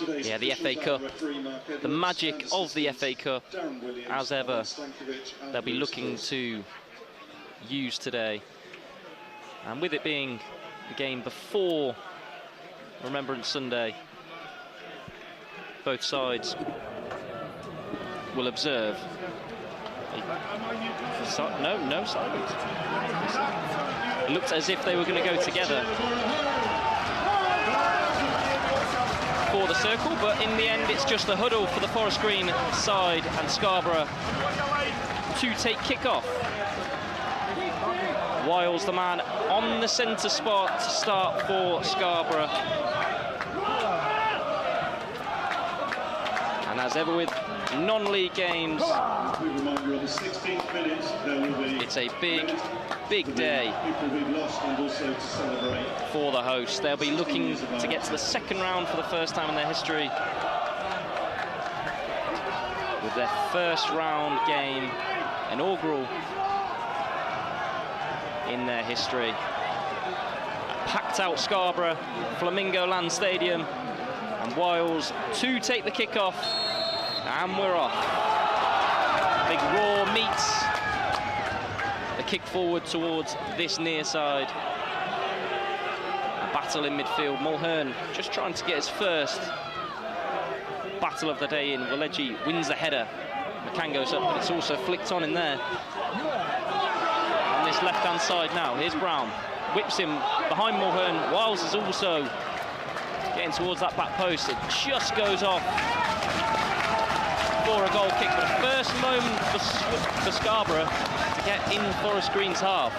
Yeah, the FA Cup, the magic of the FA Cup, as ever, they'll be looking to use today. And with it being the game before Remembrance Sunday, both sides will observe. No silence. It looked as if they were going to go together for the circle, but in the end it's just the huddle for the Forest Green side and Scarborough to take kick-off. Wiles, the man on the centre spot to start for Scarborough. And as ever with non-league games, it's a big day for the hosts. They'll be looking to get to the second round for the first time in their history, with their first round game, inaugural in their history. Packed out Scarborough, Flamingo Land Stadium, and Wiles to take the kick-off, and we're off. Big roar meets the kick forward towards this near side. A battle in midfield. Mulhern just trying to get his first battle of the day in. Waleji wins the header. McCann goes up, but it's also flicked on in there. On this left-hand side now, here's Brown. Whips him behind Mulhern. Wiles is also getting towards that back post. It just goes off for a goal kick, but a first moment for Scarborough to get in Forest Green's half.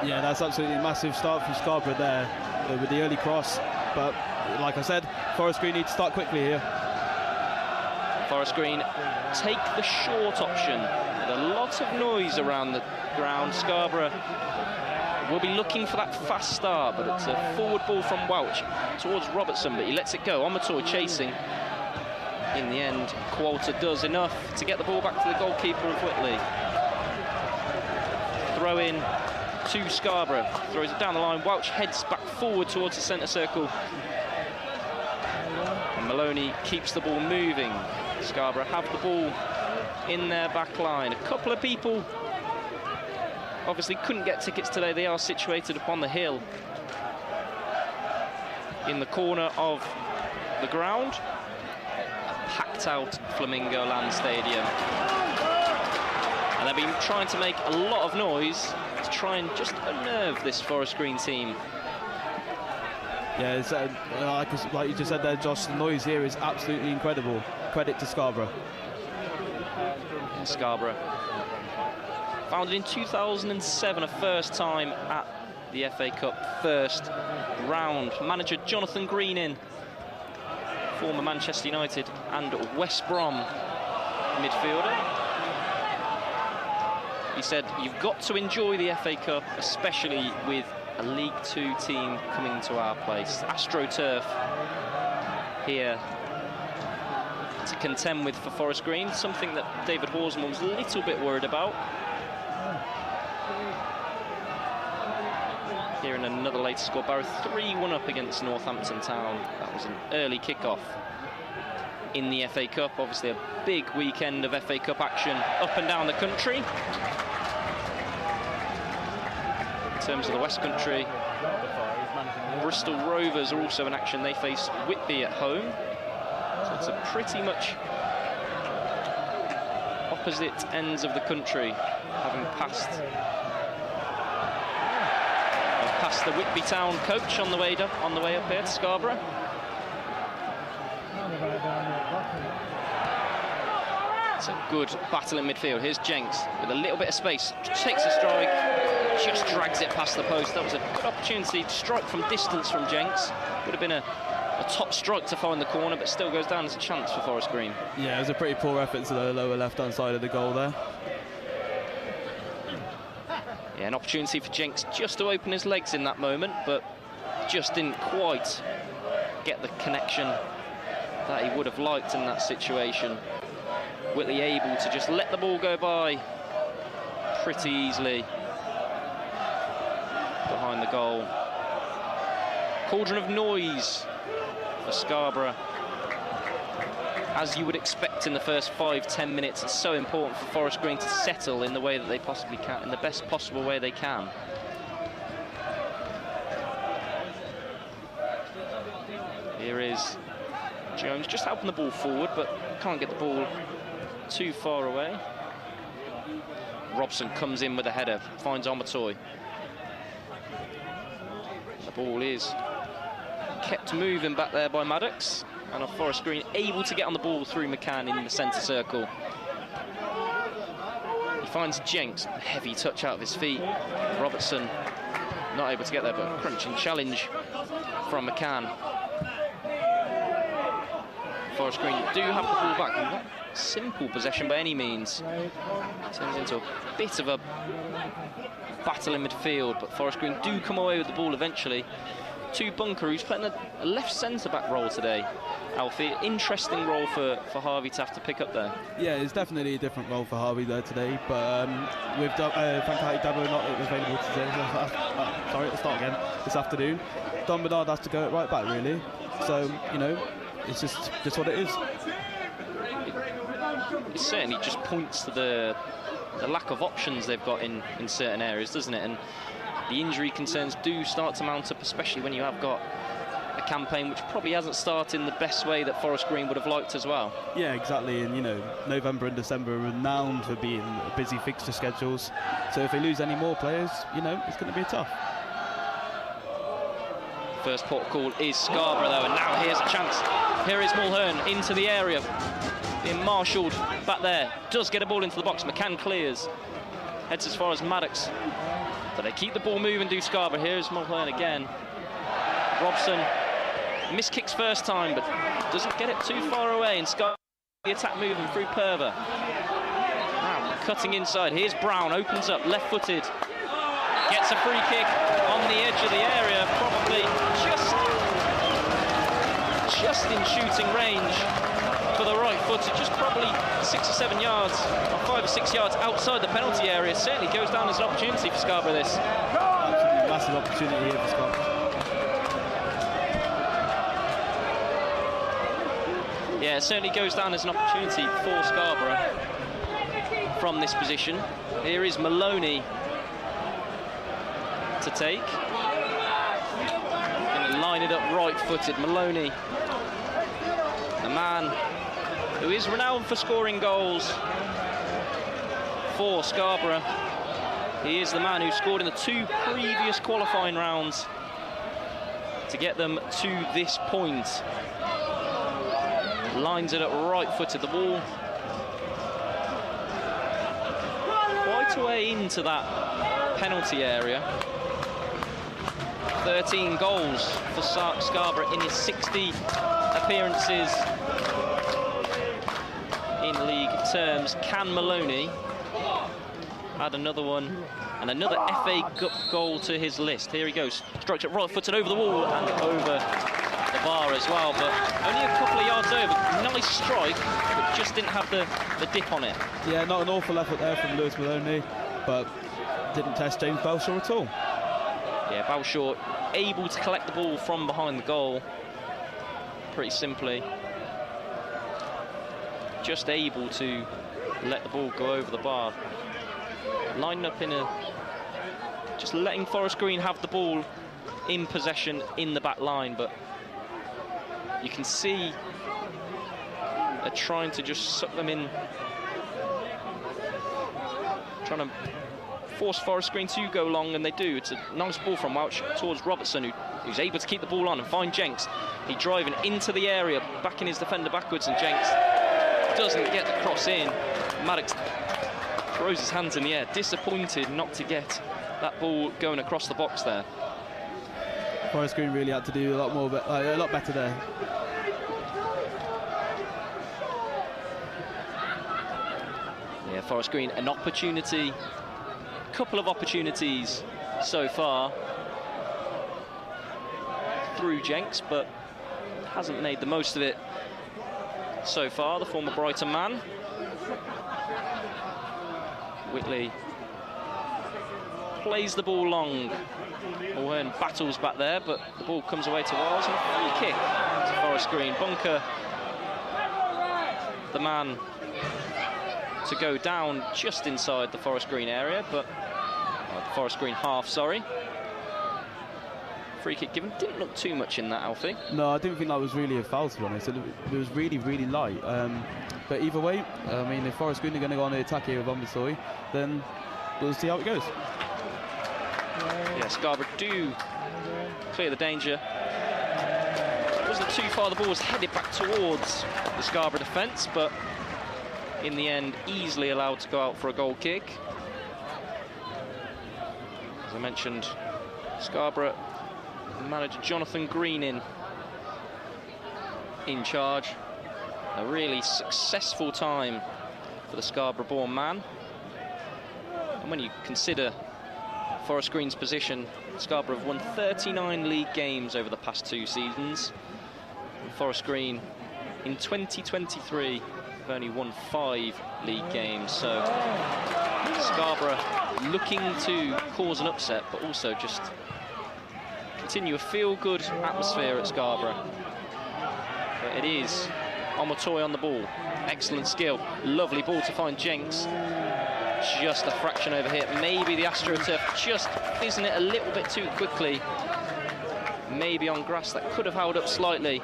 Yeah, that's absolutely a massive start from Scarborough there with the early cross, but like I said, Forest Green need to start quickly here. Forest Green take the short option with a lot of noise around the ground. Scarborough will be looking for that fast start, but it's a forward ball from Welch towards Robertson, but he lets it go. Omatoy chasing. In the end, Qualter does enough to get the ball back to the goalkeeper of Whitley. Throw in to Scarborough, throws it down the line. Welch heads back forward towards the centre circle. And Maloney keeps the ball moving. Scarborough have the ball in their back line. A couple of people obviously couldn't get tickets today. They are situated upon the hill in the corner of the ground. Packed out Flamingo Land Stadium, and they've been trying to make a lot of noise to try and just unnerve this Forest Green team. Yeah, it's, like you just said there, Josh, the noise here is absolutely incredible. Credit to Scarborough. Scarborough, founded in 2007, a first time at the FA Cup first round. Manager Jonathan Green in, former Manchester United and West Brom midfielder. He said, you've got to enjoy the FA Cup, especially with a League Two team coming to our place. AstroTurf here to contend with for Forest Green, something that David Horsman was a little bit worried about. Here in another later score, Barrow 3-1 up against Northampton Town. That was an early kickoff in the FA Cup. Obviously a big weekend of FA Cup action up and down the country. In terms of the West Country, Bristol Rovers are also in action. They face Whitby at home. So it's a pretty much opposite ends of the country, having passed the Whitby Town coach on the way up here to Scarborough. It's a good battle in midfield. Here's Jenks with a little bit of space, takes a strike, just drags it past the post. That was a good opportunity to strike from distance from Jenks. Would have been a top strike to find the corner, but still goes down as a chance for Forest Green. Yeah, it was a pretty poor effort to the lower left-hand side of the goal there. Yeah, an opportunity for Jenks just to open his legs in that moment, but just didn't quite get the connection that he would have liked in that situation. Whitley able to just let the ball go by pretty easily behind the goal. Cauldron of noise for Scarborough. As you would expect in the first 5-10 minutes, it's so important for Forest Green to settle in the way that they possibly can, in the best possible way they can. Here is Jones just helping the ball forward, but can't get the ball too far away. Robson comes in with a header, finds Omatoy. The ball is kept moving back there by Maddox, and Forest Green able to get on the ball through McCann in the centre circle. He finds Jenks, heavy touch out of his feet. Robertson not able to get there, but a crunching challenge from McCann. Forest Green do have the ball back. Not simple possession by any means. Turns into a bit of a battle in midfield, but Forest Green do come away with the ball eventually. To Bunker, who's playing a left centre-back role today. Alfie, interesting role for Harvey to have to pick up there. Yeah, it's definitely a different role for Harvey there today, but with Fankai Dabo not available today, this afternoon, Don Bernard has to go right back, really. So, you know, it's just what it is. It certainly just points to the lack of options they've got in certain areas, doesn't it? And the injury concerns do start to mount up, especially when you have got a campaign which probably hasn't started in the best way that Forest Green would have liked as well. Yeah, exactly. And, you know, November and December are renowned for being busy fixture schedules. So if they lose any more players, you know, it's going to be tough. First port call is Scarborough, though, and now here's a chance. Here is Mulhern into the area, being marshalled back there. Does get a ball into the box. McCann clears, heads as far as Maddox. But they keep the ball moving, do Scarborough. Here's Mulhern again. Robson missed kicks first time, but doesn't get it too far away. And Scarborough, the attack moving through Perver. Now cutting inside. Here's Brown, opens up, left-footed. Gets a free kick on the edge of the area, probably just in shooting range for the right footer, just probably 6 or 7 yards, or 5 or 6 yards outside the penalty area. Certainly goes down as an opportunity for Scarborough, this. Absolutely massive opportunity here for Scarborough. Yeah, it certainly goes down as an opportunity for Scarborough from this position. Here is Maloney to take. Going to line it up right-footed. Maloney, the man who is renowned for scoring goals for Scarborough. He is the man who scored in the 2 previous qualifying rounds to get them to this point. Lines it up right-footed. The ball quite a way into that penalty area. 13 goals for Scarborough in his 60 appearances in league terms. Can Maloney add another one and another FA Cup goal to his list? Here he goes, strikes it right-footed over the wall and over the bar as well, but only a couple of yards over. Nice strike, but just didn't have the dip on it. Yeah, not an awful effort there from Lewis Maloney, but didn't test James Belshaw at all. Yeah, Belshaw able to collect the ball from behind the goal, pretty simply. Just able to let the ball go over the bar. Lining up in just letting Forest Green have the ball in possession in the back line, but you can see they're trying to just suck them in, trying to force Forest Green to go long, and they do. It's a nice ball from Welch towards Robertson, who's able to keep the ball on and find Jenks. He driving into the area, backing his defender backwards, and Jenks doesn't get the cross in. Maddox throws his hands in the air, disappointed not to get that ball going across the box there. Forest Green really had to do a lot more, a lot better there. Yeah, Forest Green, an opportunity, couple of opportunities so far through Jenks, but hasn't made the most of it so far, the former Brighton man. Whitley plays the ball long. Mulhern battles back there, but the ball comes away to Wiles, and a free kick Forest Green. Bunker, the man to go down just inside the Forest Green area, but the Forest Green half, sorry. Free kick given. Didn't look too much in that, Alfie. No, I didn't think that was really a foul, to be honest. It was really, really light. But either way, I mean, if Forest Green are going to go on the attack here with Ombudsman, then we'll see how it goes. Yeah, Scarborough do clear the danger. It wasn't too far. The ball was headed back towards the Scarborough defence, but in the end, easily allowed to go out for a goal kick. As I mentioned, Scarborough manager Jonathan Green in charge. A really successful time for the Scarborough-born man. And when you consider Forest Green's position, Scarborough have won 39 league games over the past 2 seasons. And Forest Green in 2023 have only won 5 league games. So Scarborough looking to cause an upset, but also just continue a feel-good atmosphere at Scarborough. But it is Omotoy on the ball. Excellent skill. Lovely ball to find Jenks. Just a fraction over here. Maybe the AstroTurf just fizzing it a little bit too quickly. Maybe on grass that could have held up slightly.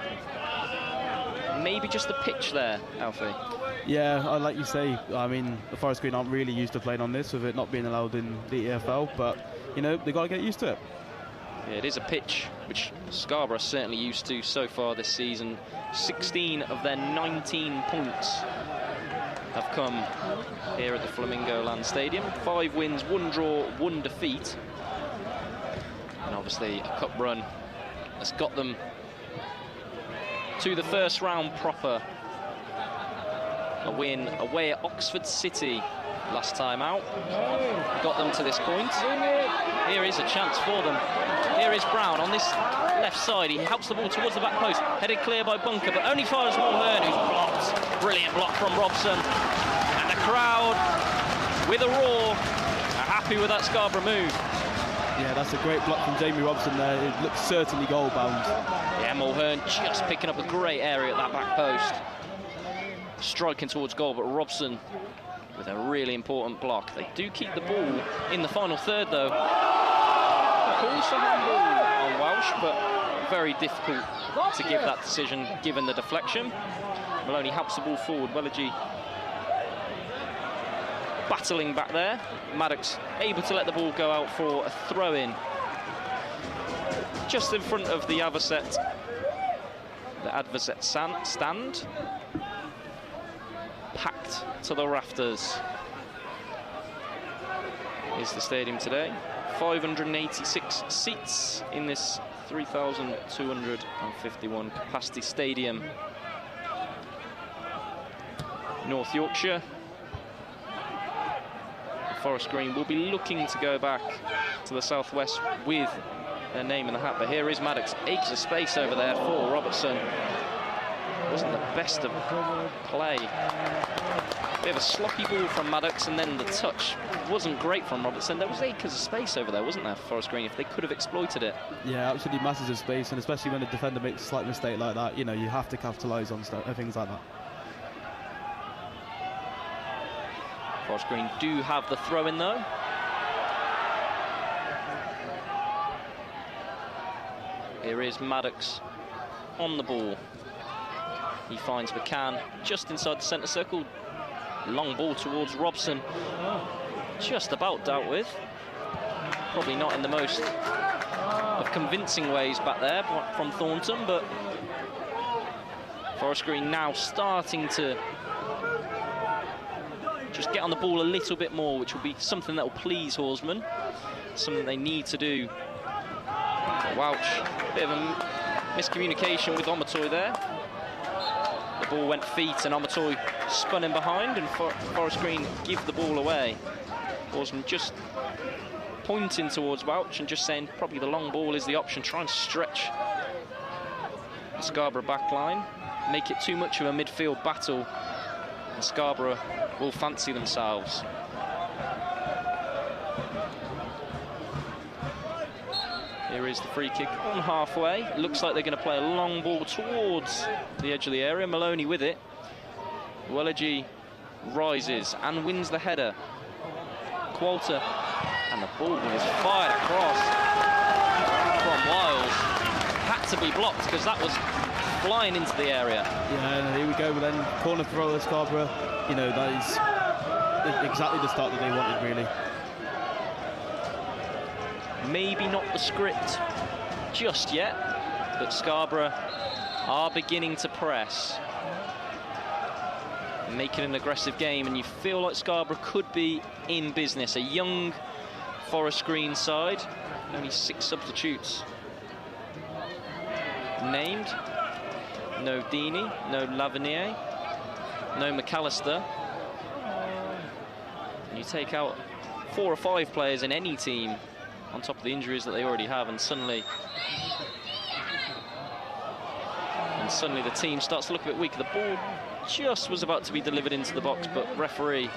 Maybe just the pitch there, Alfie. Yeah, like you say, I mean, the Forest Green aren't really used to playing on this, with it not being allowed in the EFL, but, you know, they've got to get used to it. Yeah, it is a pitch which Scarborough are certainly used to so far this season. 16 of their 19 points have come here at the Flamingo Land Stadium. 5 wins, 1 draw, 1 defeat. And obviously a cup run has got them to the first round proper. A win away at Oxford City last time out got them to this point. Here is a chance for them. Here is Brown on this left side. He helps the ball towards the back post. Headed clear by Bunker, but only fires Mulhern, who's blocked. Brilliant block from Robson. And the crowd, with a roar, are happy with that Scarborough move. Yeah, that's a great block from Jamie Robson there. It looks certainly goal bound. Yeah, Mulhern just picking up a great area at that back post. Striking towards goal, but Robson with a really important block. They do keep the ball in the final third, though. Calls for handball on Welsh, but very difficult to give that decision given the deflection. Maloney helps the ball forward. Wellergy battling back there. Maddox able to let the ball go out for a throw-in. Just in front of the Adverset stand. Packed to the rafters is the stadium today. 586 seats in this 3,251 capacity stadium. North Yorkshire. Forest Green will be looking to go back to the southwest with their name in the hat, but here is Maddox. Acres of space over there for Robertson. Wasn't the best of play. Bit of a sloppy ball from Maddox, and then the touch wasn't great from Robertson. There was acres of space over there, wasn't there, for Forest Green, if they could have exploited it. Yeah, absolutely masses of space, and especially when the defender makes a slight mistake like that, you know, you have to capitalise on things like that. Forest Green do have the throw-in, though. Here is Maddox on the ball. He finds McCann just inside the centre circle. Long ball towards Robson. Just about dealt with. Probably not in the most of convincing ways back there from Thornton, but Forest Green now starting to just get on the ball a little bit more, which will be something that will please Horsman. Something they need to do. Welch, bit of a miscommunication with Omotoy there. The ball went feet and Omotoy spun in behind, and Forest Green give the ball away. Horsman just pointing towards Welch and just saying probably the long ball is the option. Try and stretch the Scarborough back line, make it too much of a midfield battle, and Scarborough will fancy themselves. Here is the free kick on halfway. It looks like they're going to play a long ball towards the edge of the area. Maloney with it. Wellegy rises and wins the header. Qualter, and the ball is fired across from Wiles. Had to be blocked because that was flying into the area. Yeah, here we go. But then corner throw at Scarborough. You know, that is exactly the start that they wanted, really. Maybe not the script just yet, but Scarborough are beginning to press. Make it an aggressive game, and you feel like Scarborough could be in business. A young Forest Green side, only 6 substitutes named. No Deeney, no Lavinier, no McAllister. And you take out 4 or 5 players in any team on top of the injuries that they already have, and suddenly the team starts to look a bit weaker. The ball just was about to be delivered into the box, but referee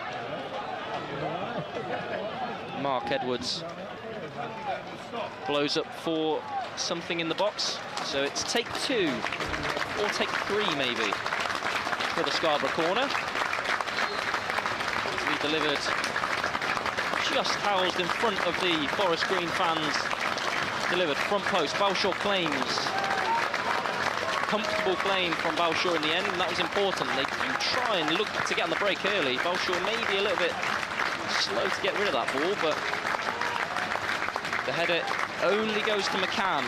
Mark Edwards blows up for something in the box. So it's take 2 or take 3 maybe for the Scarborough corner. To be delivered just housed in front of the Forest Green fans. Delivered front post. Balshaw claims. Comfortable claim from Balshaw in the end, and that was important. They do try and look to get on the break early. Balshaw may be a little bit slow to get rid of that ball, but the header only goes to McCann,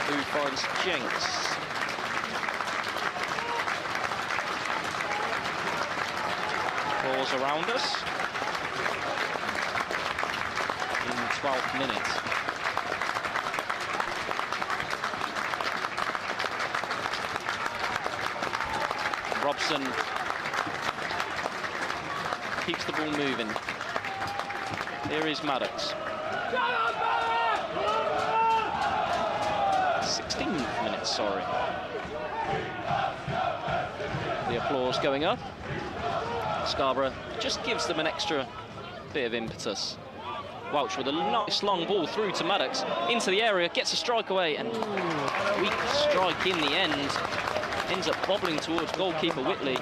who finds Jenks. Balls around us in the 12th minute. Robson keeps the ball moving. Here is Maddox. 16th minute, sorry. The applause going up. Scarborough just gives them an extra bit of impetus. Welch with a nice long ball through to Maddox, into the area, gets a strike away, and weak strike in the end. Ends up bobbling towards goalkeeper Whitley.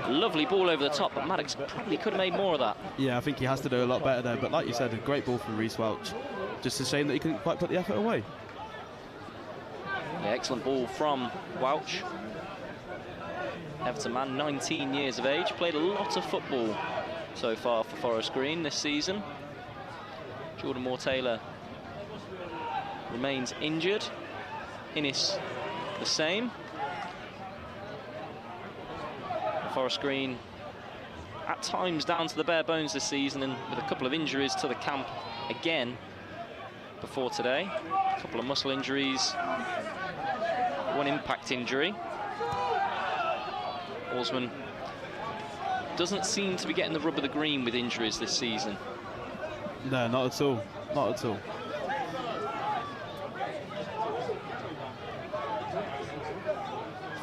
Lovely ball over the top, but Maddox probably could have made more of that. Yeah, I think he has to do a lot better there, but like you said, a great ball from Reece Welch. Just a shame that he couldn't quite put the effort away. Yeah, excellent ball from Welch. Everton man, 19 years of age, played a lot of football so far for Forest Green this season. Jordan Moore-Taylor remains injured. Innes the same. Forest Green at times down to the bare bones this season, and with a couple of injuries to the camp again before today. A couple of muscle injuries, one impact injury. Osman doesn't seem to be getting the rub of the green with injuries this season. No, not at all. Not at all.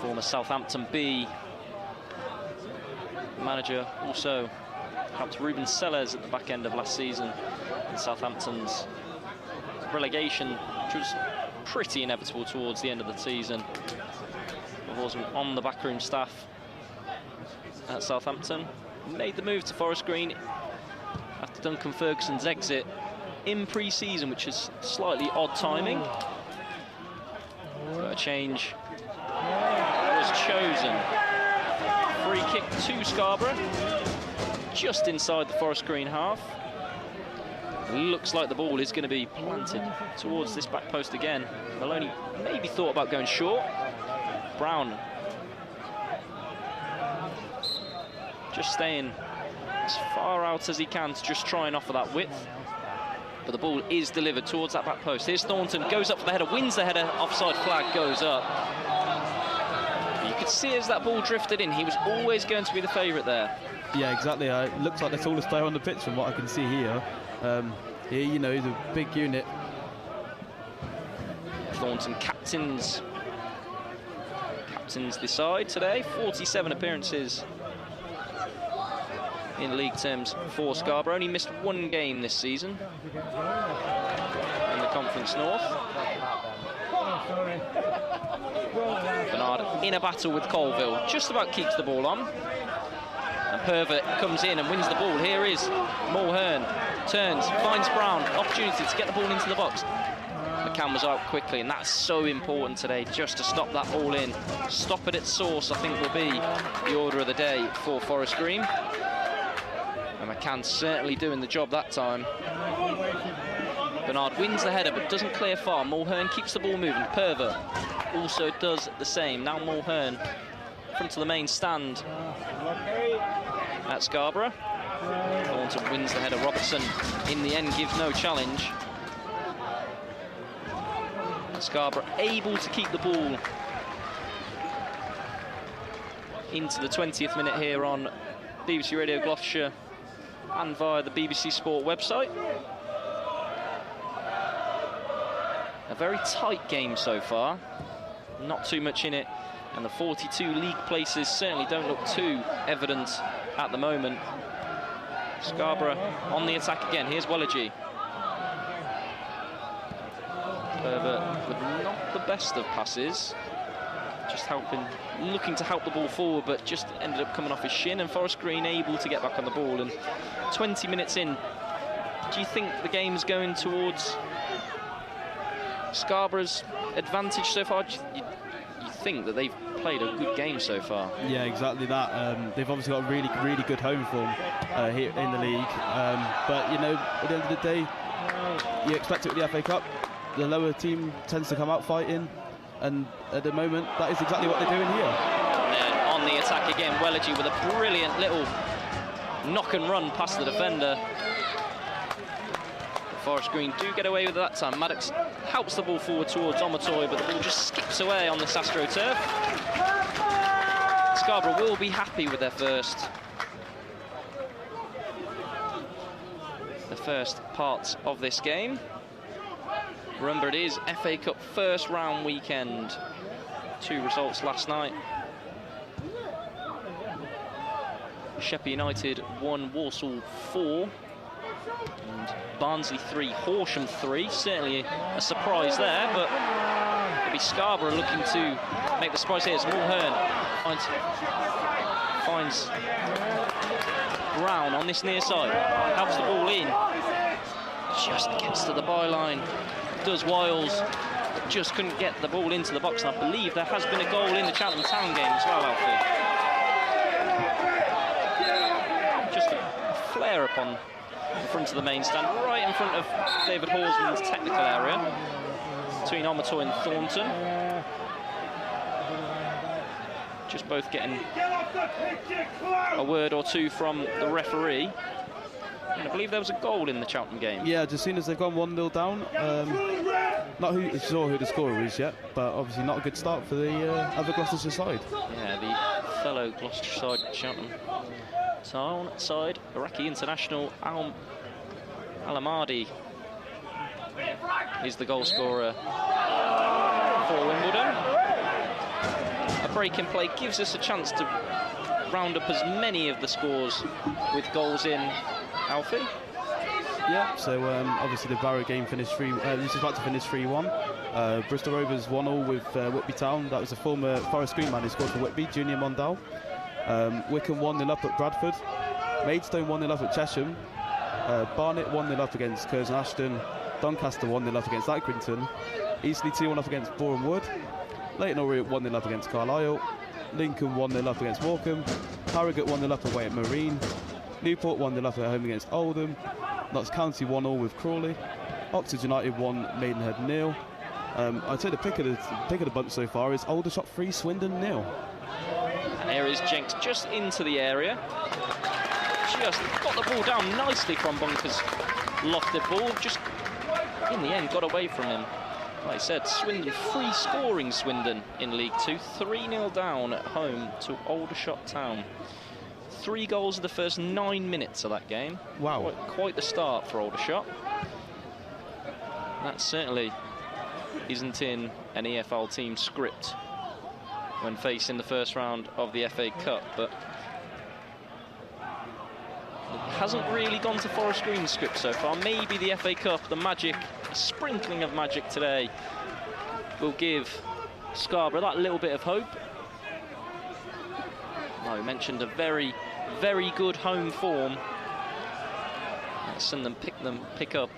Former Southampton B manager also helped Ruben Sellers at the back end of last season in Southampton's relegation, which was pretty inevitable towards the end of the season. Osman on the backroom staff at Southampton. Made the move to Forest Green after Duncan Ferguson's exit in pre-season, which is slightly odd timing. But a change was chosen. Free kick to Scarborough, just inside the Forest Green half. Looks like the ball is going to be planted towards this back post again. Maloney maybe thought about going short. Brown just staying as far out as he can to just try and offer that width. But the ball is delivered towards that back post. Here's Thornton, goes up for the header, wins the header, offside flag goes up. You could see as that ball drifted in, he was always going to be the favourite there. Yeah, exactly. It looks like the tallest player on the pitch from what I can see here. Here, you know, he's a big unit. Thornton captains the side today. 47 appearances in league terms for Scarborough. Only missed one game this season. Conference North. Bernard in a battle with Colville, just about keeps the ball on. And Pervert comes in and wins the ball. Here is Mulhern, turns, finds Brown, opportunity to get the ball into the box. McCann was out quickly, and that's so important today, just to stop that ball in. Stop it at source, I think, will be the order of the day for Forest Green. And McCann certainly doing the job that time. Bernard wins the header, but doesn't clear far. Mulhern keeps the ball moving. Pervert also does the same. Now Mulhern front of the main stand at Scarborough. Thornton wins the header. Robertson, in the end, gives no challenge. Scarborough able to keep the ball into the 20th minute here on BBC Radio Gloucestershire and via the BBC Sport website. A very tight game so far, not too much in it, and the 42 league places certainly don't look too evident at the moment. Scarborough on the attack again. Here's Wellergy. Pervert with not the best of passes, just looking to help the ball forward, but just ended up coming off his shin, and Forest Green able to get back on the ball. And 20 minutes in, do you think the game's going towards Scarborough's advantage so far? You think that they've played a good game so far? Yeah, exactly that. They've obviously got a really good home form here in the league. But, you know, at the end of the day, you expect it with the FA Cup. The lower team tends to come out fighting, and at the moment, that is exactly what they're doing here. And then on the attack again, Wellergy with a brilliant little knock and run past the defender. Forest Green do get away with it that time. Maddox helps the ball forward towards Omotoy, but the ball just skips away on this AstroTurf. Scarborough will be happy with their first parts of this game. Remember, it is FA Cup first round weekend. 2 results last night. Sheppey United 1, Walsall 4. And Barnsley 3, Horsham 3. Certainly a surprise there, but it'll be Scarborough looking to make the surprise here. It's Mulhern finds Brown on this near side. Helps the ball in. Just gets to the byline. Does Wiles, but just couldn't get the ball into the box. And I believe there has been a goal in the Cheltenham Town game as well, Alfie. Just a flare up on in front of the main stand, right in front of David Horsman's technical area, between Omotoy and Thornton. Just both getting a word or two from the referee. And I believe there was a goal in the Cheltenham game. Yeah, just as soon as they've gone 1-0 down. Not sure who the scorer is yet, but obviously not a good start for the other Gloucestershire side. Yeah, the fellow Gloucestershire side, Cheltenham Town side, Iraqi international Al-Amadi is the goal scorer for Wimbledon. A break in play gives us a chance to round up as many of the scores with goals in. Alfie? Yeah, so obviously the Barrow game finished this is about to finish 3-1. Bristol Rovers 1-0 with Whitby Town. That was a former Forest Green man who scored for Whitby, Junior Mondal. Wickham 1-0 up at Bradford. Maidstone 1-0 up at Chesham. Barnet 1-0 up against Curzon Ashton. Doncaster 1-0 up against Accrington. Eastleigh 2-1 up against Boreham Wood. Leyton Orient 1-0 up against Carlisle. Lincoln 1-0 up against Morecambe. Harrogate 1-0 up away at Marine. Newport 1-0 up at home against Oldham. Notts County 1-0 with Crawley. Oxford United 1, Maidenhead 0. I'd say the pick of the bunch so far is Aldershot 3, Swindon 0. And here is Jenks just into the area. Just got the ball down nicely from Bunker's lofted ball. Just in the end got away from him. Like I said, Swindon, free scoring Swindon in League 2. 3-0 down at home to Aldershot Town. 3 goals in the first 9 minutes of that game. Wow. Quite the start for Aldershot. That certainly isn't in an EFL team script when facing the first round of the FA Cup, but it hasn't really gone to Forest Green's script so far. Maybe the FA Cup, the magic a sprinkling of magic today will give Scarborough that little bit of hope. Now, we mentioned a very, very good home form. That's seen them pick up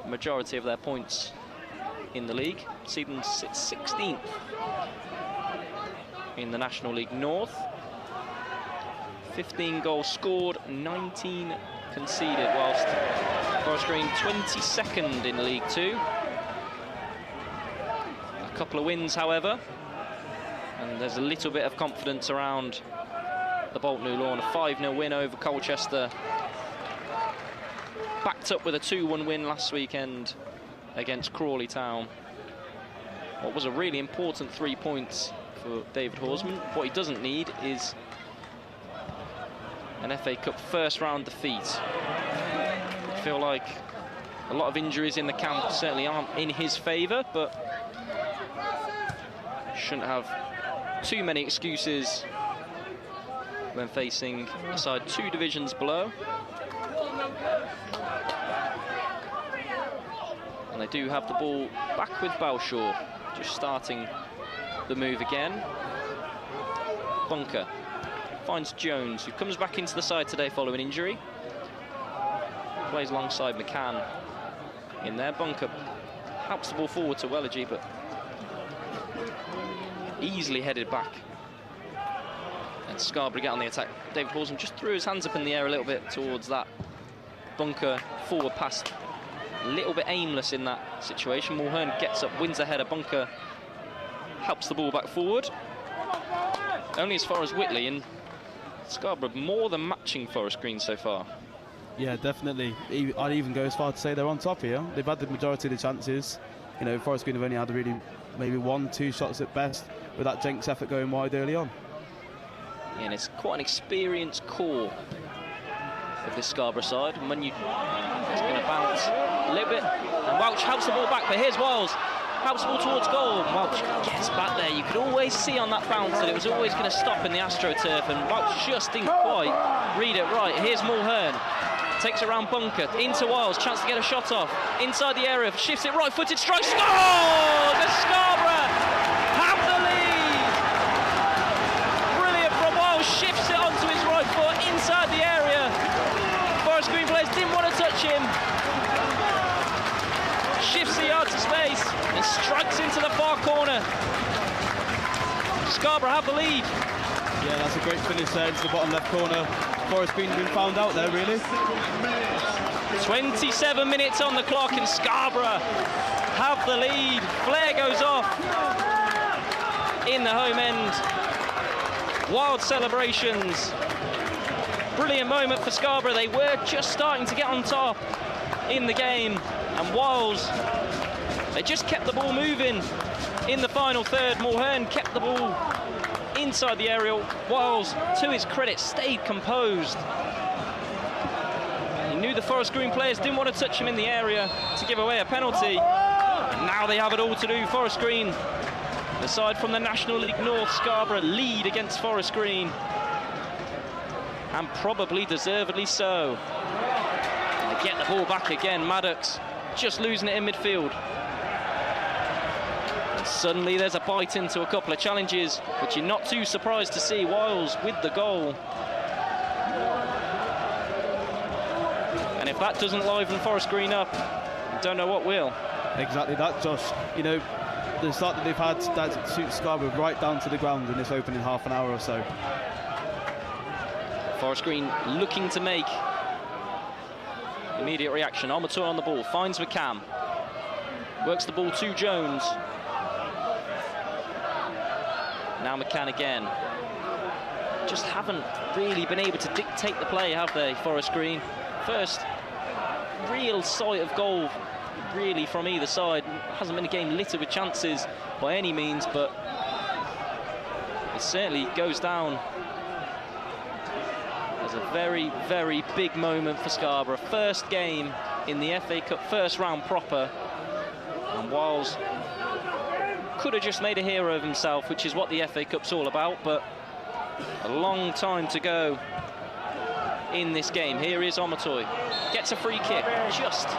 a majority of their points in the league. See them sit 16th in the National League North. 15 goals scored, 19 conceded, whilst Forest Green 22nd in League Two. A couple of wins, however, and there's a little bit of confidence around the Bolt New Lawn. A 5-0 win over Colchester, backed up with a 2-1 win last weekend against Crawley Town. What was a really important 3 points for David Horsman. What he doesn't need is an FA Cup first round defeat. I feel like a lot of injuries in the camp certainly aren't in his favour, but shouldn't have too many excuses when facing a side 2 divisions below. And they do have the ball back with Balshaw, just starting the move again. Bunker finds Jones, who comes back into the side today following injury. Plays alongside McCann in there. Bunker helps the ball forward to Wellergy, but easily headed back. And Scarborough get on the attack. David Horsman just threw his hands up in the air a little bit towards that Bunker forward pass. A little bit aimless in that situation. Mulhern gets up, wins a header. Bunker helps the ball back forward. Only as far as Whitley, and Scarborough more than matching Forest Green so far. Yeah, definitely. I'd even go as far to say they're on top here. They've had the majority of the chances. You know, Forest Green have only had really maybe 1-2 shots at best, with that Jenks effort going wide early on. Yeah, and it's quite an experienced core of this Scarborough side. And when it's going to bounce a little bit, and Welch helps the ball back, but here's Wiles. Helps the ball towards goal. Welch gets back there. You could always see on that bounce that it was always going to stop in the AstroTurf, and Welch just didn't quite read it right. Here's Mulhern. Takes it around Bunker, into Wiles, chance to get a shot off. Inside the area, shifts it right-footed, strike, scores! And Scarborough have the lead! Brilliant from Wiles, shifts it onto his right foot, inside the area. Forest Green players didn't want to touch him. Shifts the yard to space and strikes into the far corner. Scarborough have the lead. Yeah, that's a great finish there into the bottom left corner. Forest Green been found out there, really. 27 minutes on the clock and Scarborough have the lead. Flare goes off in the home end. Wild celebrations. Brilliant moment for Scarborough. They were just starting to get on top in the game, and Wiles, they just kept the ball moving in the final third. Mulhern kept the ball inside the area. Wiles, to his credit, stayed composed. He knew the Forest Green players didn't want to touch him in the area to give away a penalty. And now they have it all to do. Forest Green, the side from the National League North, Scarborough lead against Forest Green, and probably deservedly so. And they get the ball back again. Maddox just losing it in midfield. Suddenly there's a bite into a couple of challenges, which you're not too surprised to see. Wiles with the goal. And if that doesn't liven Forest Green up, I don't know what will. Exactly that, Josh. You know, the start that they've had, that suits Scarborough right down to the ground in this opening half an hour or so. Forest Green looking to make immediate reaction. Armateur on the ball, finds McCann. Works the ball to Jones. Now McCann again. Just haven't really been able to dictate the play, have they, Forest Green? First real sight of goal, really, from either side. Hasn't been a game littered with chances by any means, but it certainly goes down as a very, very big moment for Scarborough. First game in the FA Cup, first round proper, and Wiles could have just made a hero of himself, which is what the FA Cup's all about, but a long time to go in this game. Here is Omotoy, gets a free kick, just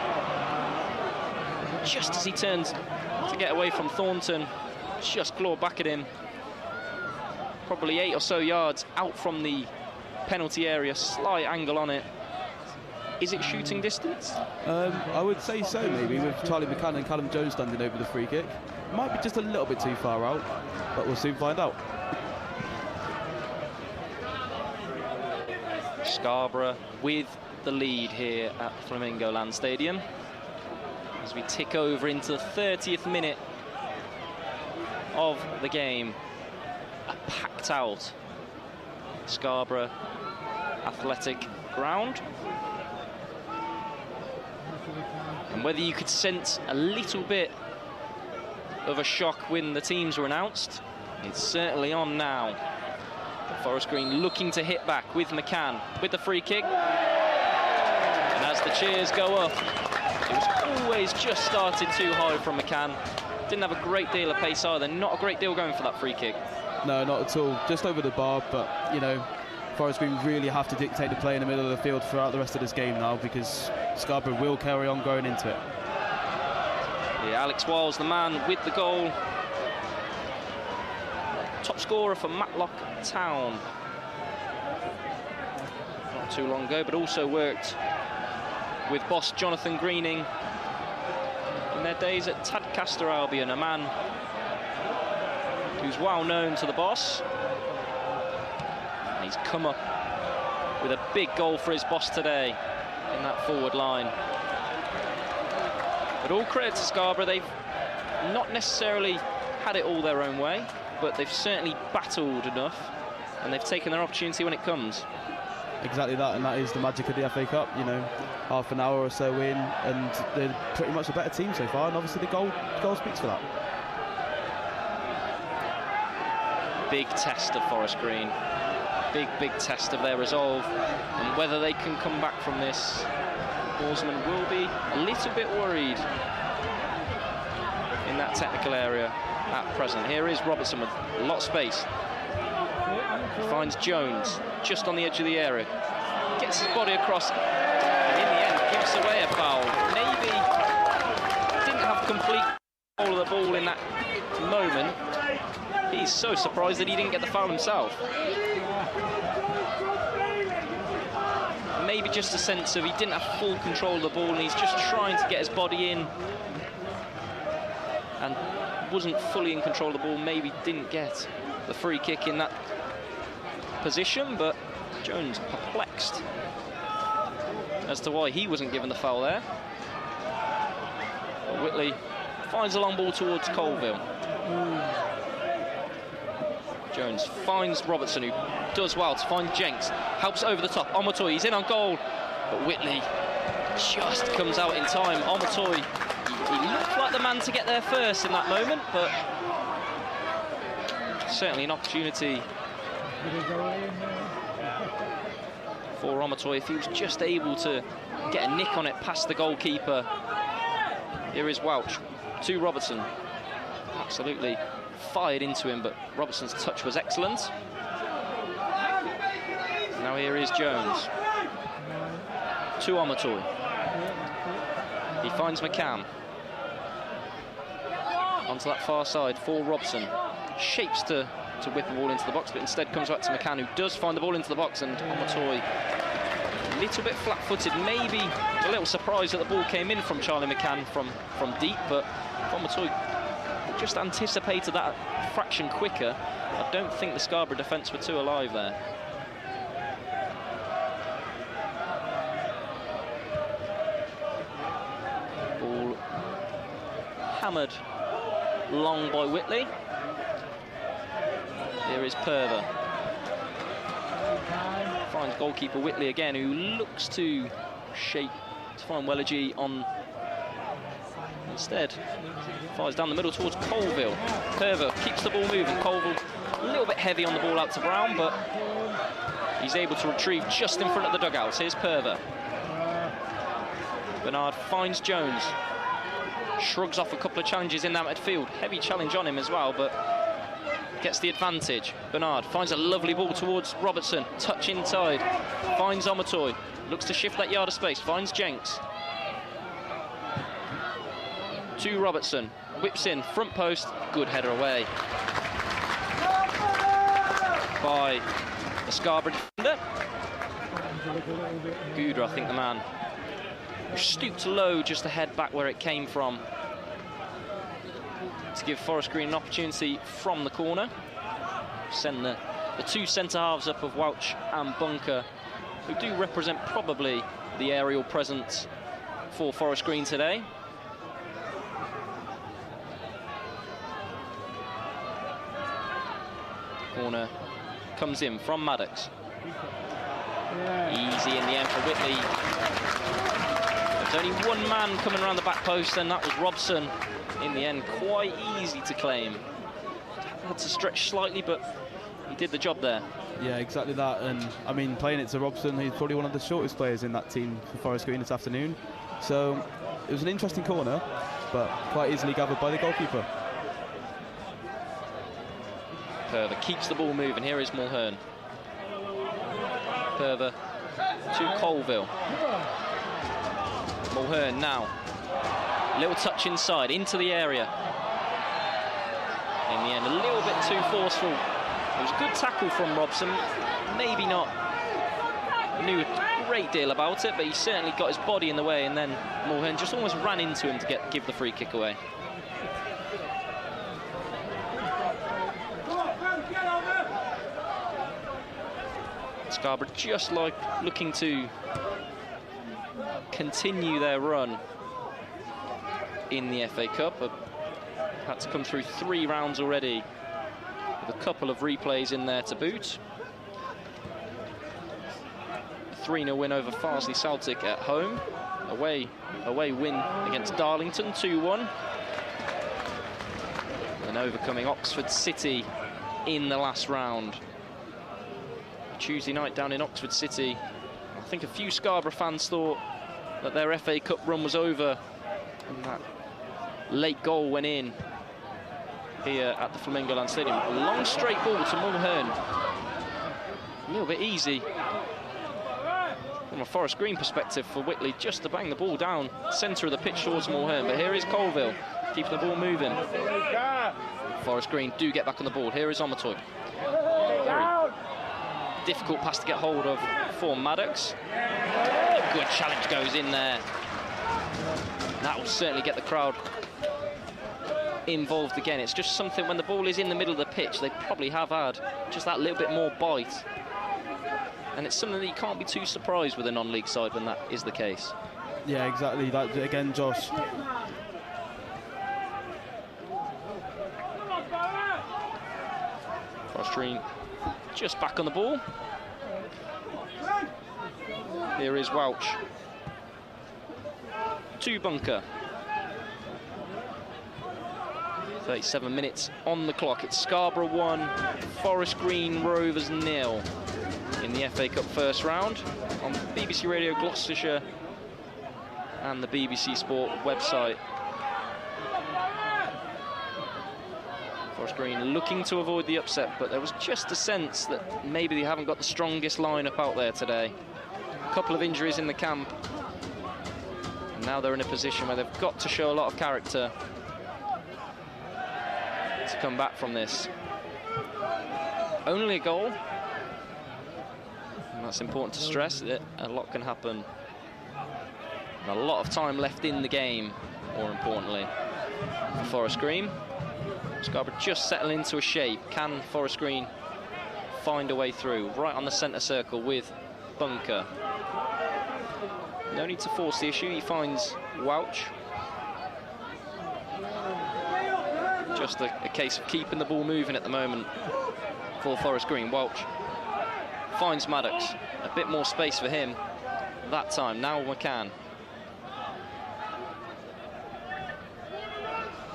just as he turned to get away from Thornton, just clawed back at him. Probably 8 or so yards out from the penalty area, slight angle on it. Is it shooting distance? I would say so, maybe, with Charlie McCann and Callum Jones standing over the free kick. Might be just a little bit too far out, but we'll soon find out. Scarborough with the lead here at Flamingo Land Stadium as we tick over into the 30th minute of the game. A packed out Scarborough Athletic Ground. And whether you could sense a little bit of a shock when the teams were announced, it's certainly on now. Forest Green looking to hit back with McCann with the free kick. And as the cheers go up, it was always just started too high from McCann. Didn't have a great deal of pace either, not a great deal going for that free kick. No, not at all, just over the bar, but you know, Forest Green really have to dictate the play in the middle of the field throughout the rest of this game now, because Scarborough will carry on going into it. Yeah, Alex Wiles, the man with the goal. Top scorer for Matlock Town not too long ago, but also worked with boss Jonathan Greening in their days at Tadcaster Albion, a man who's well known to the boss. And he's come up with a big goal for his boss today in that forward line. But all credit to Scarborough, they've not necessarily had it all their own way, but they've certainly battled enough, and they've taken their opportunity when it comes. Exactly that, and that is the magic of the FA Cup. You know, half an hour or so in, and they're pretty much a better team so far, and obviously the goal speaks for that. Big test of Forest Green, big test of their resolve, and whether they can come back from this. Oarsman will be a little bit worried in that technical area at present. Here is Robertson with a lot of space. He finds Jones just on the edge of the area, gets his body across, and in the end gives away a foul. Maybe didn't have complete control of the ball in that moment. He's so surprised that he didn't get the foul himself. Maybe just a sense of he didn't have full control of the ball, and he's just trying to get his body in and wasn't fully in control of the ball. Maybe didn't get the free kick in that position, but Jones perplexed as to why he wasn't given the foul there. But Whitley finds a long ball towards Colville. Jones finds Robertson, who does well to find Jenks, helps over the top. Omotoy, he's in on goal, but Whitley just comes out in time. Omotoy, he looked like the man to get there first in that moment, but certainly an opportunity for Omotoy if he was just able to get a nick on it past the goalkeeper. Here is Welch to Robertson. Absolutely fired into him, but Robertson's touch was excellent. Now here is Jones to Omotoy. He finds McCann onto that far side for Robson. Shapes to whip the ball into the box, but instead comes back to McCann, who does find the ball into the box, and Omotoy a little bit flat-footed. Maybe a little surprised that the ball came in from Charlie McCann from deep, but Omotoy just anticipated that fraction quicker. I don't think the Scarborough defence were too alive there. Ball hammered long by Whitley. Here is Perver. Finds goalkeeper Whitley again, who looks to shape to find Wellergy on. Instead, fires down the middle towards Colville. Perver keeps the ball moving. Colville a little bit heavy on the ball out to Brown, but he's able to retrieve just in front of the dugouts. Here's Perver. Bernard finds Jones. Shrugs off a couple of challenges in that midfield. Heavy challenge on him as well, but gets the advantage. Bernard finds a lovely ball towards Robertson. Touch inside. Finds Omotoy. Looks to shift that yard of space. Finds Jenks. to Robertson. Whips in, front post, good header away by the Scarborough defender. Gouda, I think the man, stooped low just to head back where it came from, to give Forest Green an opportunity from the corner. Send the two centre-halves up of Welch and Bunker, who do represent probably the aerial presence for Forest Green today. Corner comes in from Maddox. Easy in the end for Whitley. There's only one man coming around the back post, and that was Robson. In the end, quite easy to claim. Had to stretch slightly, but he did the job there. Yeah, exactly that. And I mean, playing it to Robson, he's probably one of the shortest players in that team for Forest Green this afternoon. So it was an interesting corner, but quite easily gathered by the goalkeeper. Purver keeps the ball moving. Here is Mulhern. Purver to Colville. Mulhern now. Little touch inside, into the area. In the end, a little bit too forceful. It was a good tackle from Robson. Maybe not knew a great deal about it, but he certainly got his body in the way, and then Mulhern just almost ran into him to give the free kick away. Scarborough just looking to continue their run in the FA Cup. Had to come through 3 rounds already, with a couple of replays in there to boot. A 3-0 win over Farsley Celtic at home. Away win against Darlington, 2-1. And overcoming Oxford City in the last round. Tuesday night down in Oxford City. I think a few Scarborough fans thought that their FA Cup run was over, and that late goal went in here at the Flamingo Land Stadium. A long straight ball to Mulhern. A little bit easy from a Forest Green perspective for Whitley just to bang the ball down centre of the pitch towards Mulhern. But here is Colville keeping the ball moving. Forest Green do get back on the ball. Here is Omatoy. Very difficult pass to get hold of for Maddox. A good challenge goes in there. That will certainly get the crowd involved again. It's just something, when the ball is in the middle of the pitch, they probably have had just that little bit more bite. And it's something that you can't be too surprised with a non-league side when that is the case. Yeah, exactly. That again, Josh. Forest Green just back on the ball. Here is Welch. To Bunker. 37 minutes on the clock. It's Scarborough 1, Forest Green Rovers 0 in the FA Cup first round on BBC Radio Gloucestershire and the BBC Sport website. Forest Green looking to avoid the upset, but there was just a sense that maybe they haven't got the strongest lineup out there today. A couple of injuries in the camp, and now they're in a position where they've got to show a lot of character to come back from this. Only a goal, and that's important to stress, that a lot can happen. And a lot of time left in the game, more importantly, for Forest Green. Scarborough just settle into a shape. Can Forest Green find a way through? Right on the centre circle with Bunker. No need to force the issue. He finds Welch. Just a case of keeping the ball moving at the moment for Forest Green. Welch finds Maddox. A bit more space for him that time. Now McCann.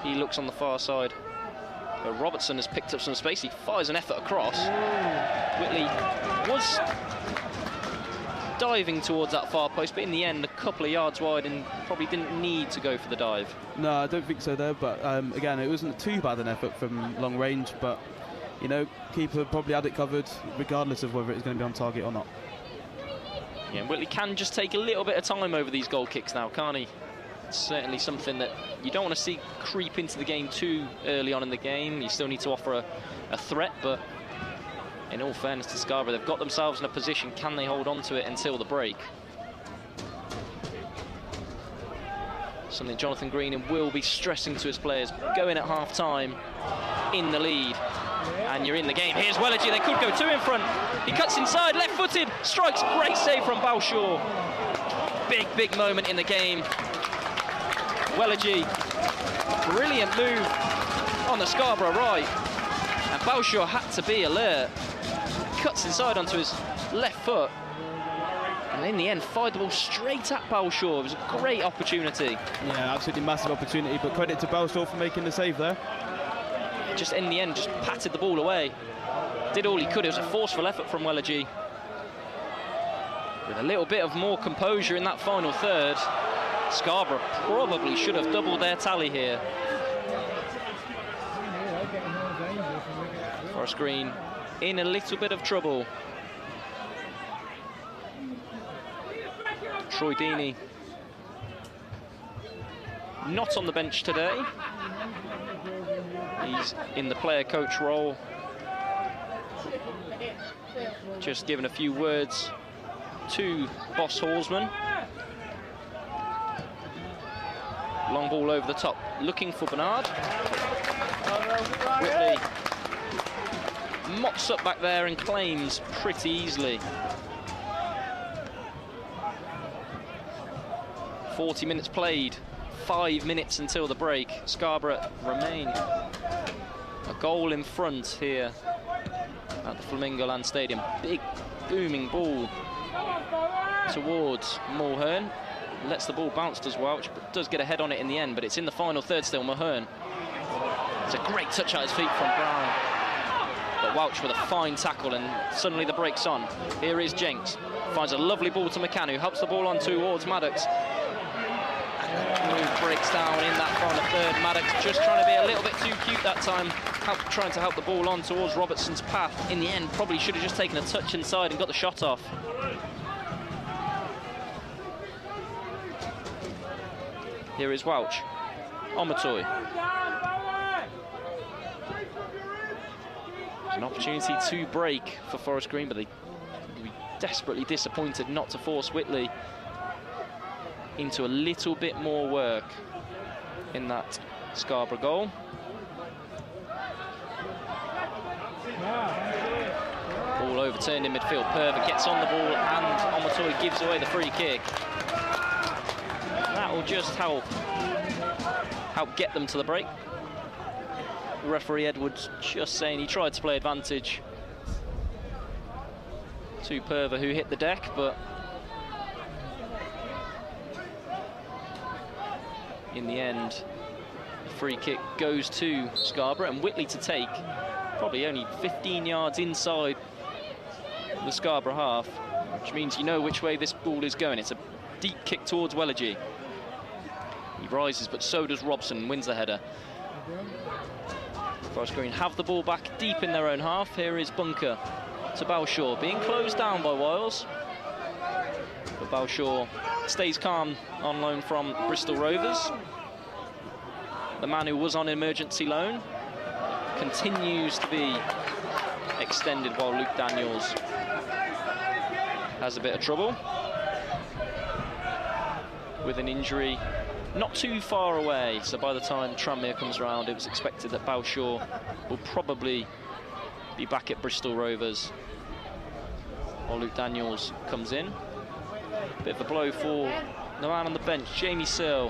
He looks on the far side. But Robertson has picked up some space. He fires an effort across. Whitley was diving towards that far post, but in the end a couple of yards wide and probably didn't need to go for the dive. No, I don't think so there, but again, it wasn't too bad an effort from long range, but you know, keeper probably had it covered regardless of whether it's going to be on target or not. Yeah, and Whitley can just take a little bit of time over these goal kicks now, can't he? It's certainly something that you don't want to see creep into the game too early on in the game. You still need to offer a threat, but in all fairness to Scarborough, they've got themselves in a position. Can they hold on to it until the break? Something Jonathan Greenham will be stressing to his players. Going at half-time in the lead, and you're in the game. Here's Wellergy, they could go 2 in front. He cuts inside, left-footed, strikes, great save from Balshaw. Big moment in the game. Wellergy, brilliant move on the Scarborough right, and Balshaw had to be alert. Cuts inside onto his left foot, and in the end fired the ball straight at Balshaw. It was a great opportunity. Yeah, absolutely massive opportunity, but credit to Balshaw for making the save there. Just in the end, just patted the ball away. Did all he could. It was a forceful effort from Wellergy. With a little bit of more composure in that final third, Scarborough probably should have doubled their tally here. Forest Green in a little bit of trouble. Troy Deeney not on the bench today. He's in the player coach role. Just giving a few words to Boss Horsman. Long ball over the top, looking for Bernard. Whitley mops up back there and claims pretty easily. 40 minutes played, 5 minutes until the break. Scarborough remain a goal in front here at the Flamingo Land Stadium. Big booming ball towards Mulhern. Lets the ball bounce, does Welch, but does get a head on it in the end, but it's in the final third still. Mulhern. It's a great touch at his feet from Brown, but Welch with a fine tackle, and suddenly the break's on. Here is Jenks, finds a lovely ball to McCann, who helps the ball on towards Maddox. And the move breaks down in that final third. Maddox just trying to be a little bit too cute that time, trying to help the ball on towards Robertson's path. In the end, probably should have just taken a touch inside and got the shot off. Here is Welch. Omatoy. An opportunity to break for Forest Green, but they will be desperately disappointed not to force Whitley into a little bit more work in that Scarborough goal. Ball overturned in midfield. Purver gets on the ball, and Omatoy gives away the free kick. That will just help get them to the break. Referee Edwards just saying he tried to play advantage to Purver, who hit the deck, but in the end, the free kick goes to Scarborough, and Whitley to take, probably only 15 yards inside the Scarborough half, which means you know which way this ball is going. It's a deep kick towards Wellergy. He rises, but so does Robson, and wins the header. Forest Green have the ball back deep in their own half. Here is Bunker to Balshaw, being closed down by Wiles. But Balshaw stays calm on loan from Bristol Rovers. The man who was on emergency loan continues to be extended, while Luke Daniels has a bit of trouble with an injury not too far away. So by the time Tranmere comes around, it was expected that Balshaw will probably be back at Bristol Rovers, while Luke Daniels comes in. Bit of a blow for the man on the bench, Jamie Searle,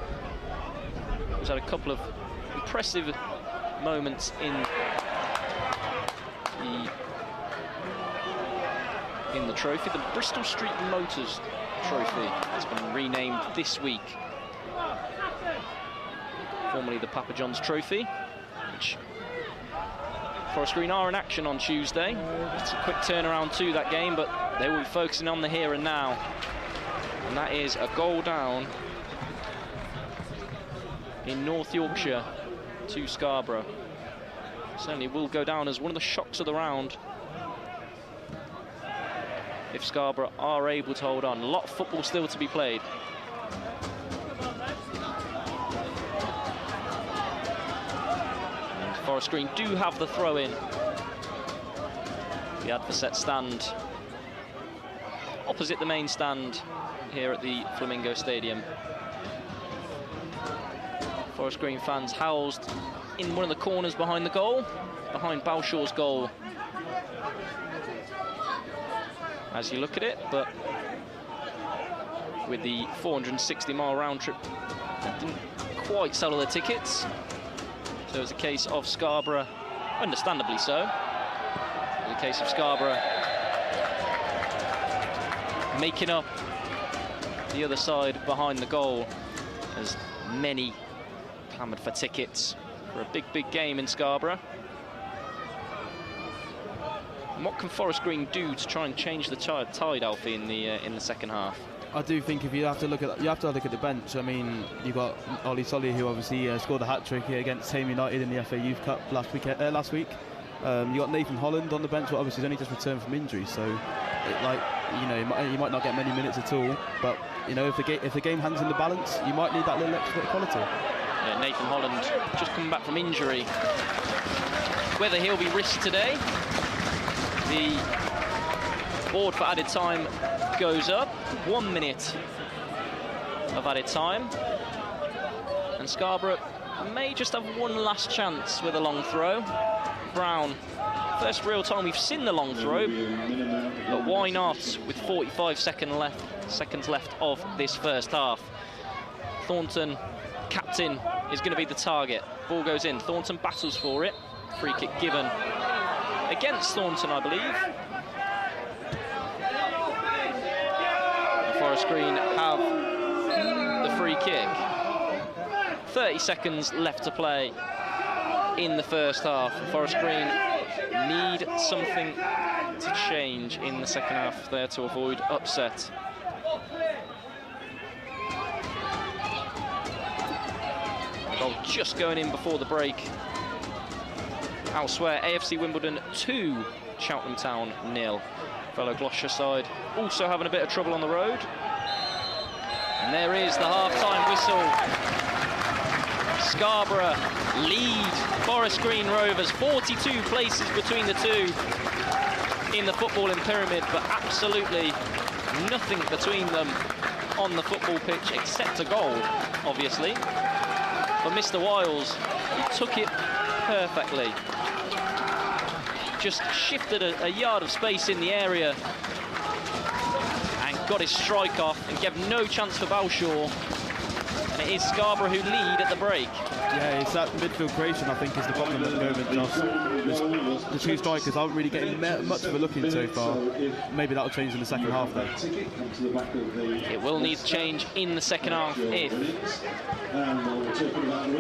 who's had a couple of impressive moments in the trophy. The Bristol Street Motors Trophy has been renamed this week, formerly the Papa John's Trophy, which Forest Green are in action on Tuesday. It's a quick turnaround to that game, but they will be focusing on the here and now, and that is a goal down in North Yorkshire to Scarborough. Certainly will go down as one of the shocks of the round if Scarborough are able to hold on. A lot of football still to be played. Forest Green do have the throw in. The Adverset stand opposite the main stand here at the Flamingo Stadium. Forest Green fans housed in one of the corners behind the goal, behind Balshaw's goal, as you look at it. But with the 460-mile round trip, didn't quite sell all the tickets. So it was a case of Scarborough, understandably so, it was a case of Scarborough making up the other side behind the goal, as many clamoured for tickets for a big game in Scarborough. And what can Forest Green do to try and change the tide, Alfie, in the second half? I do think if you have to look at the bench. I mean, you've got Ollie Solly, who obviously scored a hat-trick against Tame United in the FA Youth Cup last week. You got Nathan Holland on the bench, but obviously he's only just returned from injury, so you might not get many minutes at all. But if the game hangs in the balance, you might need that little extra bit of quality. Yeah, Nathan Holland just coming back from injury. Whether he'll be risked today, the board for added time goes up. 1 minute of added time, and Scarborough may just have one last chance with a long throw. Brown, first real time we've seen the long throw, but why not with 45 seconds left of this first half. Thornton, captain, is going to be the target. Ball goes in, Thornton battles for it. Free kick given against Thornton, I believe. The Forest Green have the free kick. 30 seconds left to play in the first half. Forest Green need something to change in the second half there to avoid upset. The goal just going in before the break. Elsewhere, AFC Wimbledon 2, Cheltenham Town 0. Fellow Gloucestershire side also having a bit of trouble on the road. And there is the half-time whistle. Scarborough lead Forest Green Rovers, 42 places between the two in the footballing pyramid, but absolutely nothing between them on the football pitch except a goal, obviously. But Mr. Wiles, he took it perfectly. Just shifted a yard of space in the area and got his strike off and gave no chance for Balshaw. And it is Scarborough who lead at the break. Yeah, it's that midfield creation, I think, is the problem at the moment, Josh. The two strikers aren't really getting much of a look in so far. Maybe that'll change in the second half, though. It will need to change in the second half if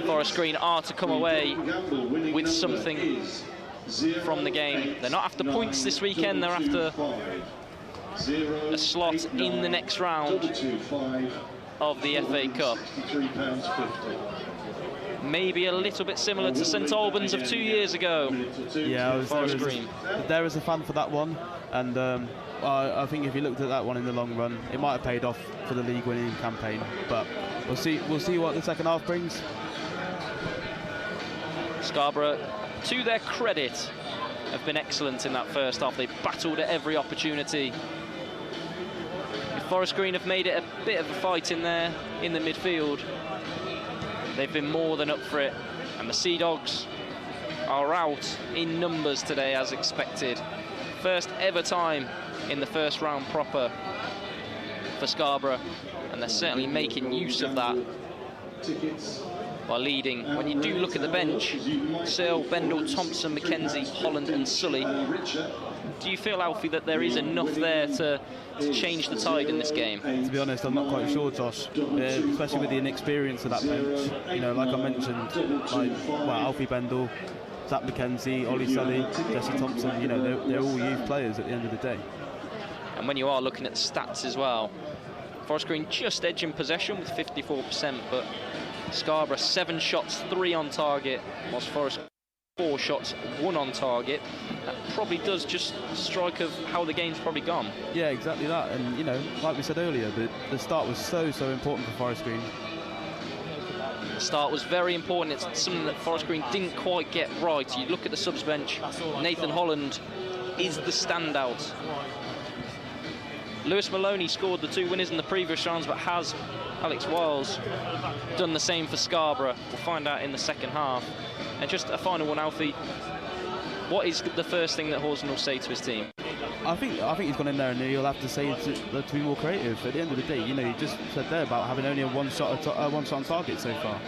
Forest Green are to come away with something from the game. They're not after points this weekend, they're after a slot in the next round of the FA Cup. Maybe a little bit similar to St Albans of 2 years ago. Yeah, I was there as a fan for that one, and I think if you looked at that one in the long run, it might have paid off for the league winning campaign. But we'll see what the second half brings. Scarborough, to their credit, have been excellent in that first half. They battled at every opportunity. Forest Green have made it a bit of a fight in there in the midfield. They've been more than up for it, and the Sea Dogs are out in numbers today as expected. First ever time in the first round proper for Scarborough, and they're certainly making use of that by leading. When you do look at the bench, Searle, Bendel, Thompson, McKenzie, Holland and Sully, do you feel, Alfie, that there is enough there to change the tide in this game? To be honest, I'm not quite sure, Josh, especially with the inexperience of that bench. You know, like I mentioned, Alfie Bendel, Zach McKenzie, Ollie Sully, Jesse Thompson, you know, they're all youth players at the end of the day. And when you are looking at the stats as well, Forest Green just edging possession with 54%, but Scarborough 7 shots, 3 on target, whilst Forest 4 shots, 1 on target. That probably does just strike of how the game's probably gone. Yeah, exactly that. And, you know, like we said earlier, the start was so important for Forest Green. The start was very important. It's something that Forest Green didn't quite get right. You look at the subs bench, Nathan Holland is the standout. Lewis Maloney scored the 2 winners in the previous rounds, but has Alex Wiles done the same for Scarborough? We'll find out in the second half. And just a final one, Alfie. What is the first thing that Horsman will say to his team? I think he's gone in there and he'll have to say to be more creative. At the end of the day, you just said there about having only one shot on target so far.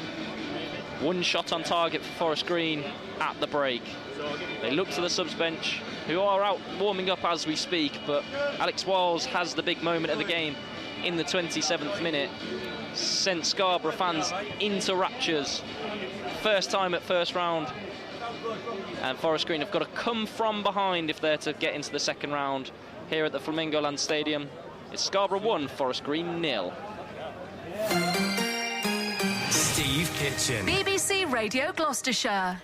1 shot on target for Forest Green at the break. They look to the subs bench, who are out warming up as we speak, but Alex Wiles has the big moment of the game in the 27th minute. Sent Scarborough fans into raptures. First time at first round. And Forest Green have got to come from behind if they're to get into the second round here at the Flamingo Land Stadium. It's Scarborough 1, Forest Green 0. Steve Kitchen. BBC Radio Gloucestershire.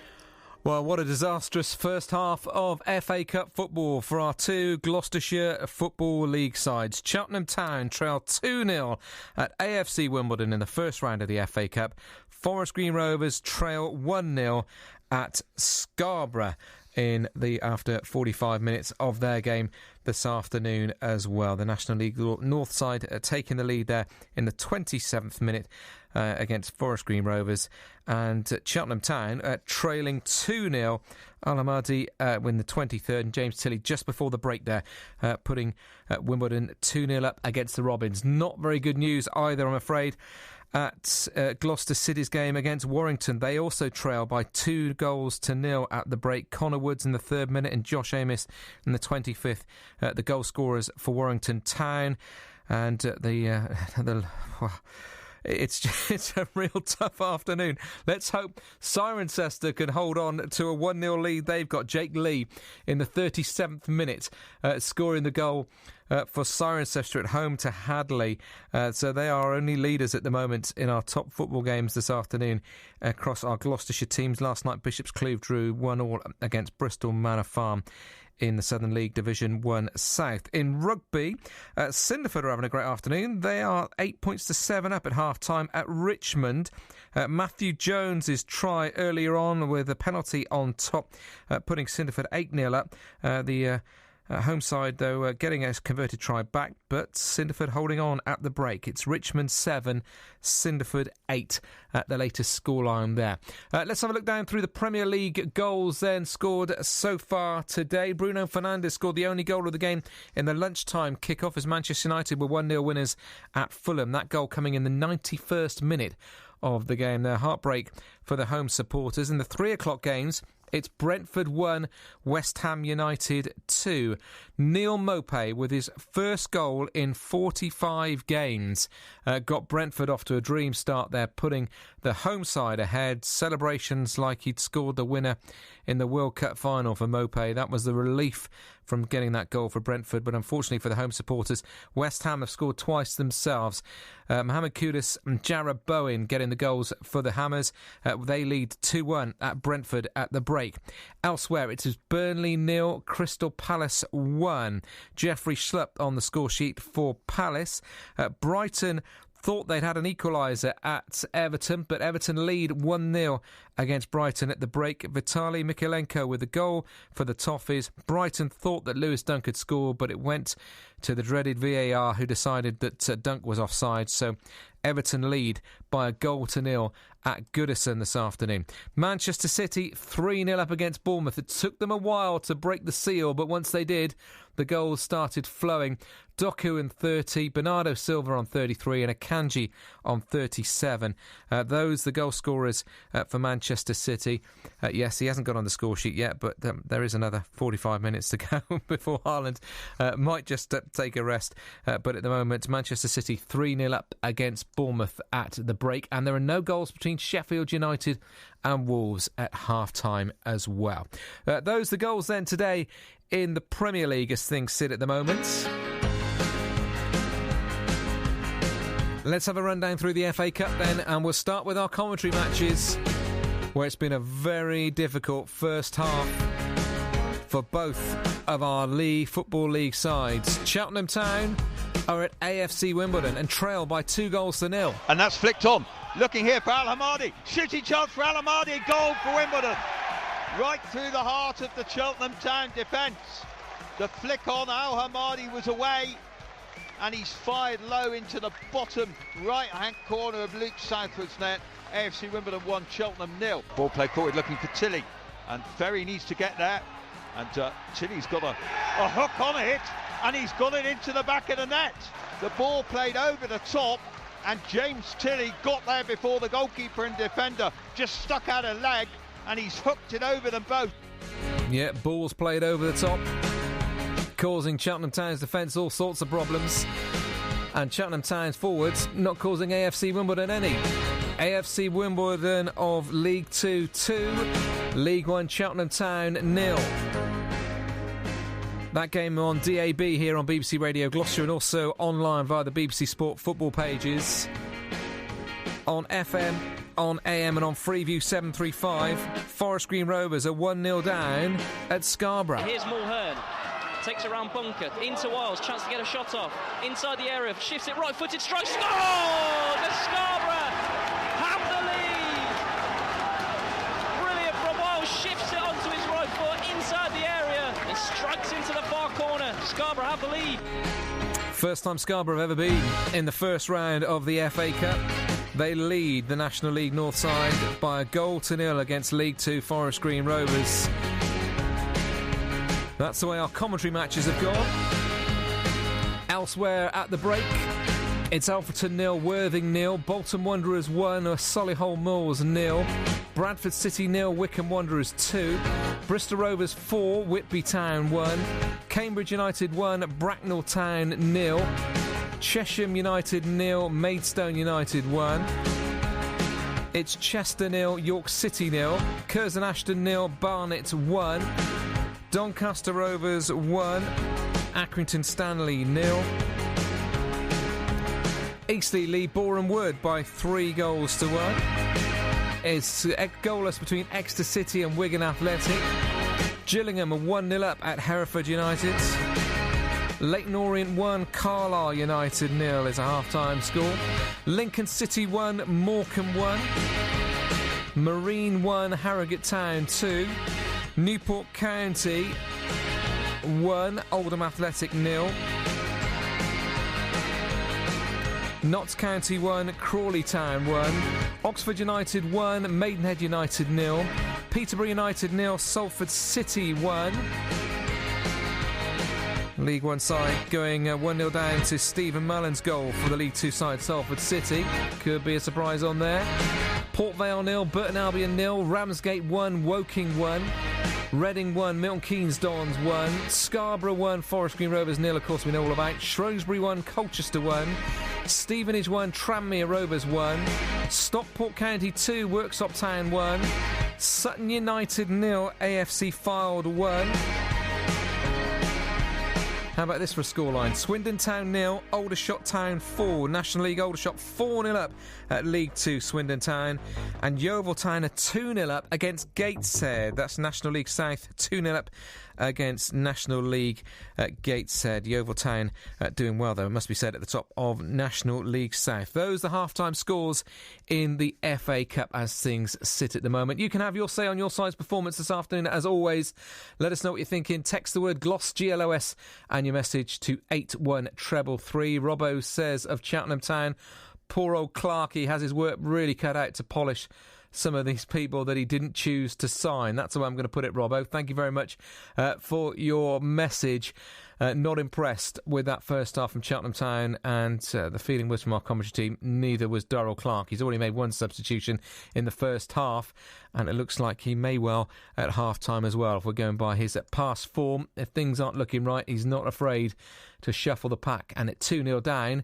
Well, what a disastrous first half of FA Cup football for our 2 Gloucestershire Football League sides. Cheltenham Town trailed 2-0 at AFC Wimbledon in the first round of the FA Cup. Forest Green Rovers trail 1-0 at Scarborough after 45 minutes of their game this afternoon as well. The National League North side taking the lead there in the 27th minute against Forest Green Rovers, and Cheltenham Town trailing 2-0. Al-Hamadi win the 23rd, and James Tilley just before the break there putting Wimbledon 2-0 up against the Robins. Not very good news either, I'm afraid, at Gloucester City's game against Warrington. They also trail by 2-0 at the break. Connor Woods in the 3rd minute and Josh Amos in the 25th, the goal scorers for Warrington Town. And it's a real tough afternoon. Let's hope Cirencester can hold on to a 1-0 lead. They've got Jake Lee in the 37th minute scoring the goal for Cirencester at home to Hadley. So they are only leaders at the moment in our top football games this afternoon across our Gloucestershire teams. Last night Bishop's Cleeve drew 1-1 against Bristol Manor Farm in the Southern League Division 1 South. In rugby, Cinderford are having a great afternoon. They are 8 points to 7 up at half-time at Richmond. Matthew Jones's try earlier on with a penalty on top, putting Cinderford 8-0 up. The home side, though, getting a converted try back, but Cinderford holding on at the break. It's Richmond 7, Cinderford 8 at the latest scoreline there. Let's have a look down through the Premier League goals then scored so far today. Bruno Fernandes scored the only goal of the game in the lunchtime kick-off as Manchester United were 1-0 winners at Fulham. That goal coming in the 91st minute of the game. Their heartbreak for the home supporters. In the 3 o'clock games, it's Brentford 1, West Ham United 2. Neil Maupay, with his first goal in 45 games, got Brentford off to a dream start there, putting the home side ahead. Celebrations like he'd scored the winner in the World Cup final for Maupay. That was the relief from getting that goal for Brentford, but unfortunately for the home supporters, West Ham have scored twice themselves. Mohamed Kudus and Jarrod Bowen getting the goals for the Hammers. They lead 2-1 at Brentford at the break. Elsewhere, it is Burnley 0, Crystal Palace 1. Jeffrey Schlupp on the score sheet for Palace. Brighton thought they'd had an equaliser at Everton, but Everton lead 1-0 against Brighton at the break. Vitaly Mikalenko with the goal for the Toffees. Brighton thought that Lewis Dunk had scored, but it went to the dreaded VAR, who decided that Dunk was offside. So Everton lead by 1-0 at Goodison this afternoon. Manchester City 3-0 up against Bournemouth. It took them a while to break the seal, but once they did, the goals started flowing. Doku on 30, Bernardo Silva on 33 and Akanji on 37. Those the goal scorers for Manchester City. Yes, he hasn't got on the score sheet yet, but there is another 45 minutes to go before Haaland might just take a rest. But at the moment, Manchester City 3-0 up against Bournemouth at the break, and there are no goals between Sheffield United and Wolves at half-time as well. Those the goals then today in the Premier League as things sit at the moment. Let's have a rundown through the FA Cup then, and we'll start with our commentary matches, where it's been a very difficult first half for both of our Football League sides. Cheltenham Town are at AFC Wimbledon and trail by 2-0. And that's flicked on. Looking here for Al Hamadi. Shooting chance for Al Hamadi. Goal for Wimbledon. Right through the heart of the Cheltenham Town defence. The flick on, Al Hamadi was away. And he's fired low into the bottom right-hand corner of Luke Southwood's net. AFC Wimbledon 1, Cheltenham 0. Ball played forward looking for Tilley. And Ferry needs to get there. And Tilley's got a hook on it. And he's got it into the back of the net. The ball played over the top. And James Tilley got there before the goalkeeper and defender just stuck out a leg. And he's hooked it over them both. Yeah, balls played over the top, causing Cheltenham Town's defence all sorts of problems. And Cheltenham Town's forwards not causing AFC Wimbledon any. AFC Wimbledon of League 2 2, League 1 Cheltenham Town 0. That game on DAB here on BBC Radio Gloucestershire and also online via the BBC Sport football pages. On FM, on AM and on Freeview 735, Forest Green Rovers are 1-0 down at Scarborough. Here's Mulhern. Takes around bunker, into Wiles, chance to get a shot off. Inside the area, shifts it right-footed, strike, score! The Scarborough have the lead! Brilliant from Wiles, shifts it onto his right foot, inside the area, and strikes into the far corner. Scarborough have the lead. First time Scarborough have ever been in the first round of the FA Cup. They lead the National League North side by 1-0 against League 2 Forest Green Rovers. That's the way our commentary matches have gone. Elsewhere at the break, it's Alfreton 0, Worthing 0, Bolton Wanderers 1, Solihull Moors 0, Bradford City 0, Wycombe Wanderers 2, Bristol Rovers 4, Whitby Town 1, Cambridge United 1, Bracknell Town 0, Chesham United 0, Maidstone United 1. It's Chester 0, York City 0, Curzon Ashton 0, Barnet 1, Doncaster Rovers 1, Accrington Stanley 0. Eastleigh lead Boreham Wood by 3-1. It's goalless between Exeter City and Wigan Athletic. Gillingham are 1-0 up at Hereford United. Leyton Orient 1, Carlisle United 0 is a half-time score. Lincoln City 1, Morecambe 1. Marine 1, Harrogate Town 2. Newport County 1, Oldham Athletic 0. Notts County 1, Crawley Town 1. Oxford United 1, Maidenhead United 0. Peterborough United 0, Salford City 1. League 1 side going 1-0 down to Stephen Mullen's goal for the League 2 side, Salford City. Could be a surprise on there. Port Vale 0, Burton Albion 0, Ramsgate 1, Woking 1. Reading 1, Milton Keynes Dons 1. Scarborough 1, Forest Green Rovers 0, of course we know all about. Shrewsbury 1, Colchester 1. Stevenage 1, Tranmere Rovers 1. Stockport County 2, Worksop Town 1. Sutton United 0, AFC Fylde 1. How about this for a scoreline? Swindon Town 0, Aldershot Town 4. National League Aldershot 4-0 up at League 2 Swindon Town. And Yeovil Town are 2-0 up against Gateshead. That's National League South 2-0 up against National League at Gateshead. Yeovil Town doing well, though, it must be said, at the top of National League South. Those are the half-time scores in the FA Cup as things sit at the moment. You can have your say on your side's performance this afternoon. As always, let us know what you're thinking. Text the word GLOS, GLOS, and your message to 81333. Robbo says of Cheltenham Town, poor old Clarkey has his work really cut out to polish some of these people that he didn't choose to sign. That's the way I'm going to put it, Robbo. Thank you very much for your message. Not impressed with that first half from Cheltenham Town, and the feeling was from our commentary team, neither was Darrell Clark. He's already made one substitution in the first half, and it looks like he may well at half-time as well. If we're going by his past form, if things aren't looking right, he's not afraid to shuffle the pack. And at 2-0 down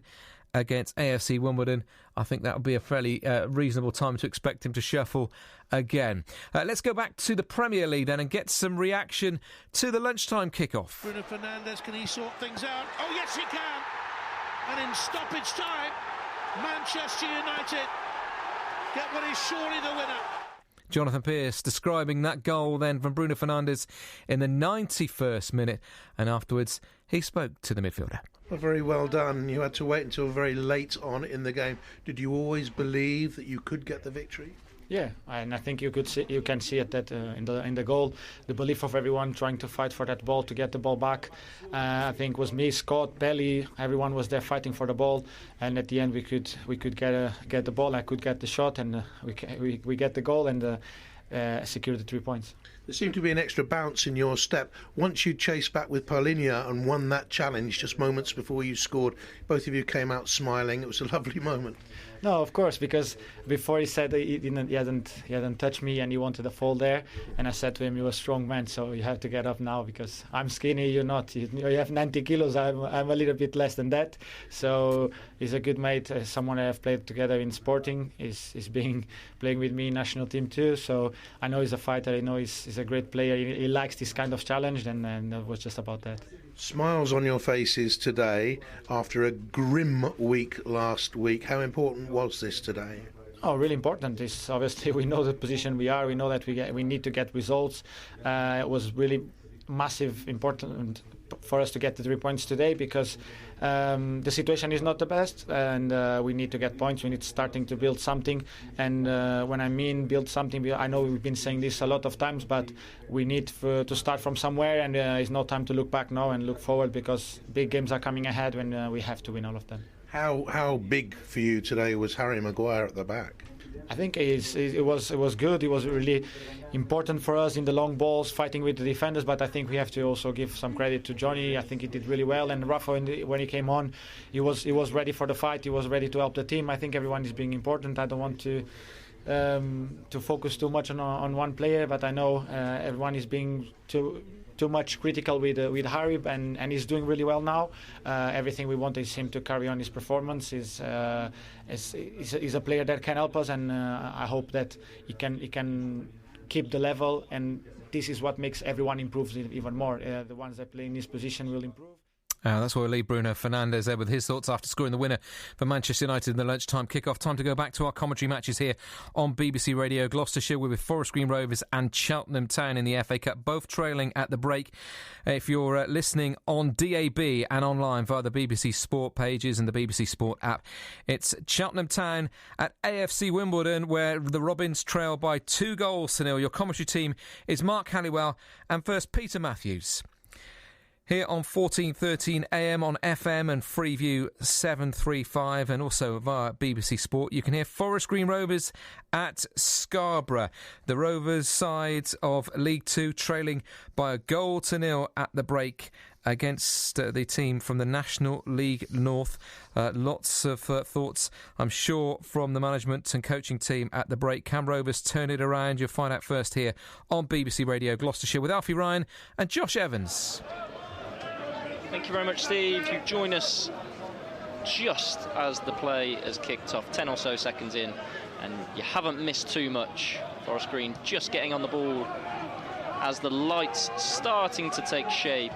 against AFC Wimbledon, I think that would be a fairly reasonable time to expect him to shuffle again. Let's go back to the Premier League then and get some reaction to the lunchtime kickoff. Bruno Fernandes, can he sort things out? Oh yes he can! And in stoppage time, Manchester United get what is surely the winner. Jonathan Pearce describing that goal then from Bruno Fernandes in the 91st minute, and afterwards he spoke to the midfielder. Well, very well done. You had to wait until very late on in the game. Did you always believe that you could get the victory? Yeah, and I think you can see it that in the goal, the belief of everyone trying to fight for that ball to get the ball back. I think it was me, Scott, Belly, everyone was there fighting for the ball, and at the end we could get the ball. I could get the shot, and we get the goal and secure the 3 points. There seemed to be an extra bounce in your step. Once you chased back with Paulinho and won that challenge just moments before you scored, both of you came out smiling. It was a lovely moment. No, of course, because before he said he hadn't touched me and he wanted a fall there, and I said to him, "You're a strong man, so you have to get up now because I'm skinny, you're not. You have 90 kilos, I'm a little bit less than that." So he's a good mate, someone I have played together in Sporting. He's playing with me in national team too. So I know he's a fighter. I know he's a great player. He likes this kind of challenge, and it was just about that. Smiles on your faces today after a grim week last week. How important was this today? Oh, really important. It's obviously we know the position we are. We know that we need to get results. It was really massive, important for us to get the 3 points today because the situation is not the best, and we need to get points. We need starting to build something, and when I mean build something, I know we've been saying this a lot of times, but we need to start from somewhere, and it's no time to look back now and look forward because big games are coming ahead when we have to win all of them. How big for you today was Harry Maguire at the back? I think it was good. It was really important for us in the long balls, fighting with the defenders. But I think we have to also give some credit to Johnny. I think he did really well. And Rafa, when he came on, he was ready for the fight. He was ready to help the team. I think everyone is being important. I don't want to focus too much on one player, but I know everyone is being too much critical with Harry, and he's doing really well now. Everything we want is him to carry on his performance. He's a player that can help us, and I hope that he can keep the level, and this is what makes everyone improve even more. The ones that play in his position will improve. That's where we'll leave Bruno Fernandes there with his thoughts after scoring the winner for Manchester United in the lunchtime kickoff. Time to go back to our commentary matches here on BBC Radio Gloucestershire. We're with Forest Green Rovers and Cheltenham Town in the FA Cup, both trailing at the break. If you're listening on DAB and online via the BBC Sport pages and the BBC Sport app, it's Cheltenham Town at AFC Wimbledon, where the Robins trail by 2-0. Your commentary team is Mark Halliwell and first Peter Matthews. Here on 1413 AM on FM and Freeview 735 and also via BBC Sport, you can hear Forest Green Rovers at Scarborough. The Rovers side of League Two trailing by 1-0 at the break against the team from the National League North. Lots of thoughts, I'm sure, from the management and coaching team at the break. Can Rovers turn it around? You'll find out first here on BBC Radio Gloucestershire with Alfie Ryan and Josh Evans. Thank you very much, Steve. You join us just as the play has kicked off, 10 or so seconds in, and you haven't missed too much. Forest Green just getting on the ball as the lights starting to take shape.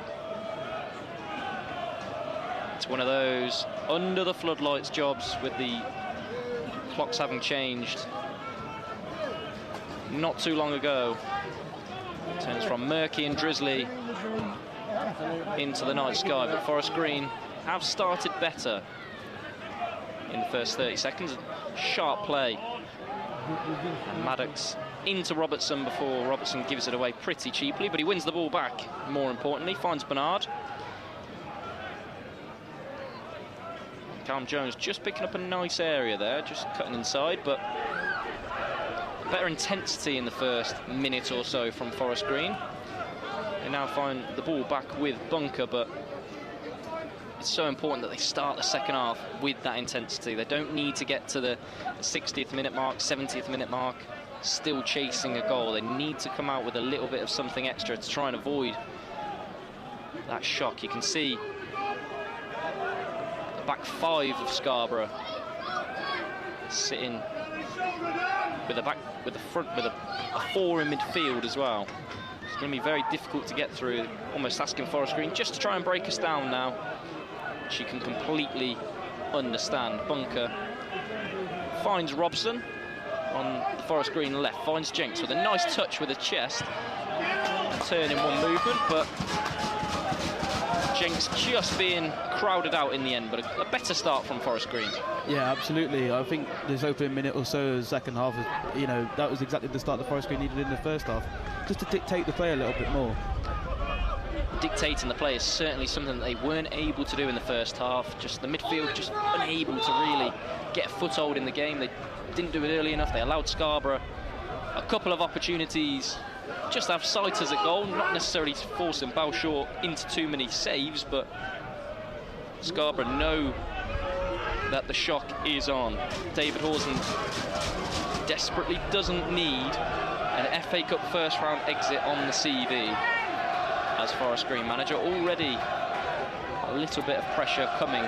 It's one of those under the floodlights jobs with the clocks having changed not too long ago. It turns from murky and drizzly into the night sky, but Forest Green have started better in the first 30 seconds. Sharp play. And Maddox into Robertson before Robertson gives it away pretty cheaply, but he wins the ball back, more importantly, finds Bernard. Callum Jones just picking up a nice area there, just cutting inside, but better intensity in the first minute or so from Forest Green. They now find the ball back with Bunker, but it's so important that they start the second half with that intensity. They don't need to get to the 60th minute mark, 70th minute mark, still chasing a goal. They need to come out with a little bit of something extra to try and avoid that shock. You can see the back five of Scarborough sitting with a four in midfield as well. It's going to be very difficult to get through, almost asking Forest Green just to try and break us down now, which you can completely understand. Bunker finds Robson. on the Forest Green left. Finds Jenks with a nice touch with his chest. Turn in one movement, but Jenks just being crowded out in the end, but a better start from Forest Green. Yeah, absolutely. I think this opening minute or so, the second half, that was exactly the start the Forest Green needed in the first half, just to dictate the play a little bit more. Dictating the play is certainly something that they weren't able to do in the first half. Just the midfield just unable to really get a foothold in the game. They didn't do it early enough. They allowed Scarborough a couple of opportunities, just have sighters at goal, not necessarily forcing Balshore into too many saves, but Scarborough know that the shock is on. David Horsland desperately doesn't need an FA Cup first round exit on the CV as Forest Green manager. Already a little bit of pressure coming,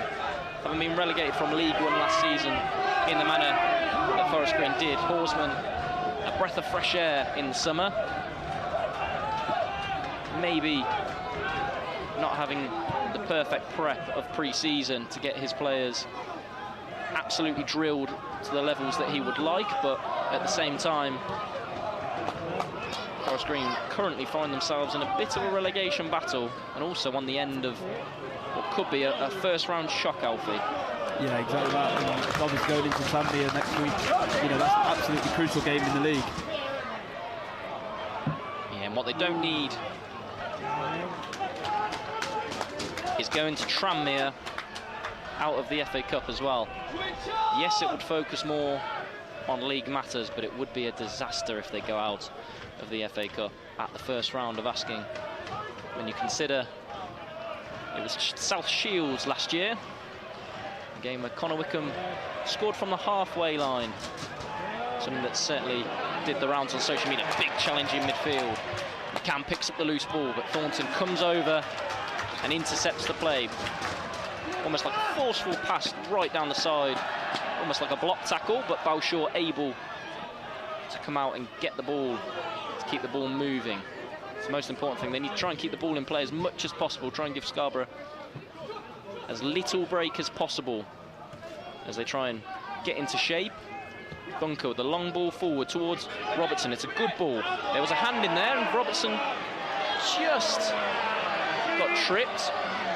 having been relegated from League One last season in the manner that Forest Green did. Horsman, a breath of fresh air in the summer. Maybe not having the perfect prep of pre-season to get his players absolutely drilled to the levels that he would like, but at the same time, Forest Green currently find themselves in a bit of a relegation battle, and also on the end of what could be a first-round shock, Alfie. Yeah, exactly that. And Rovers going into Zambia next week. That's an absolutely crucial game in the league. Yeah, and what they don't need is going to Tranmere out of the FA Cup as well. Yes, it would focus more on league matters, but it would be a disaster if they go out of the FA Cup at the first round of asking. When you consider it was South Shields last year, a game where Connor Wickham scored from the halfway line, something that certainly did the rounds on social media. Big challenge in midfield. McCann picks up the loose ball, but Thornton comes over and intercepts the play. Almost like a forceful pass right down the side, almost like a block tackle, but Balshore able to come out and get the ball, to keep the ball moving. It's the most important thing. They need to try and keep the ball in play as much as possible, try and give Scarborough as little break as possible as they try and get into shape. Bunker with the long ball forward towards Robertson. It's a good ball. There was a hand in there, and Robertson just got tripped.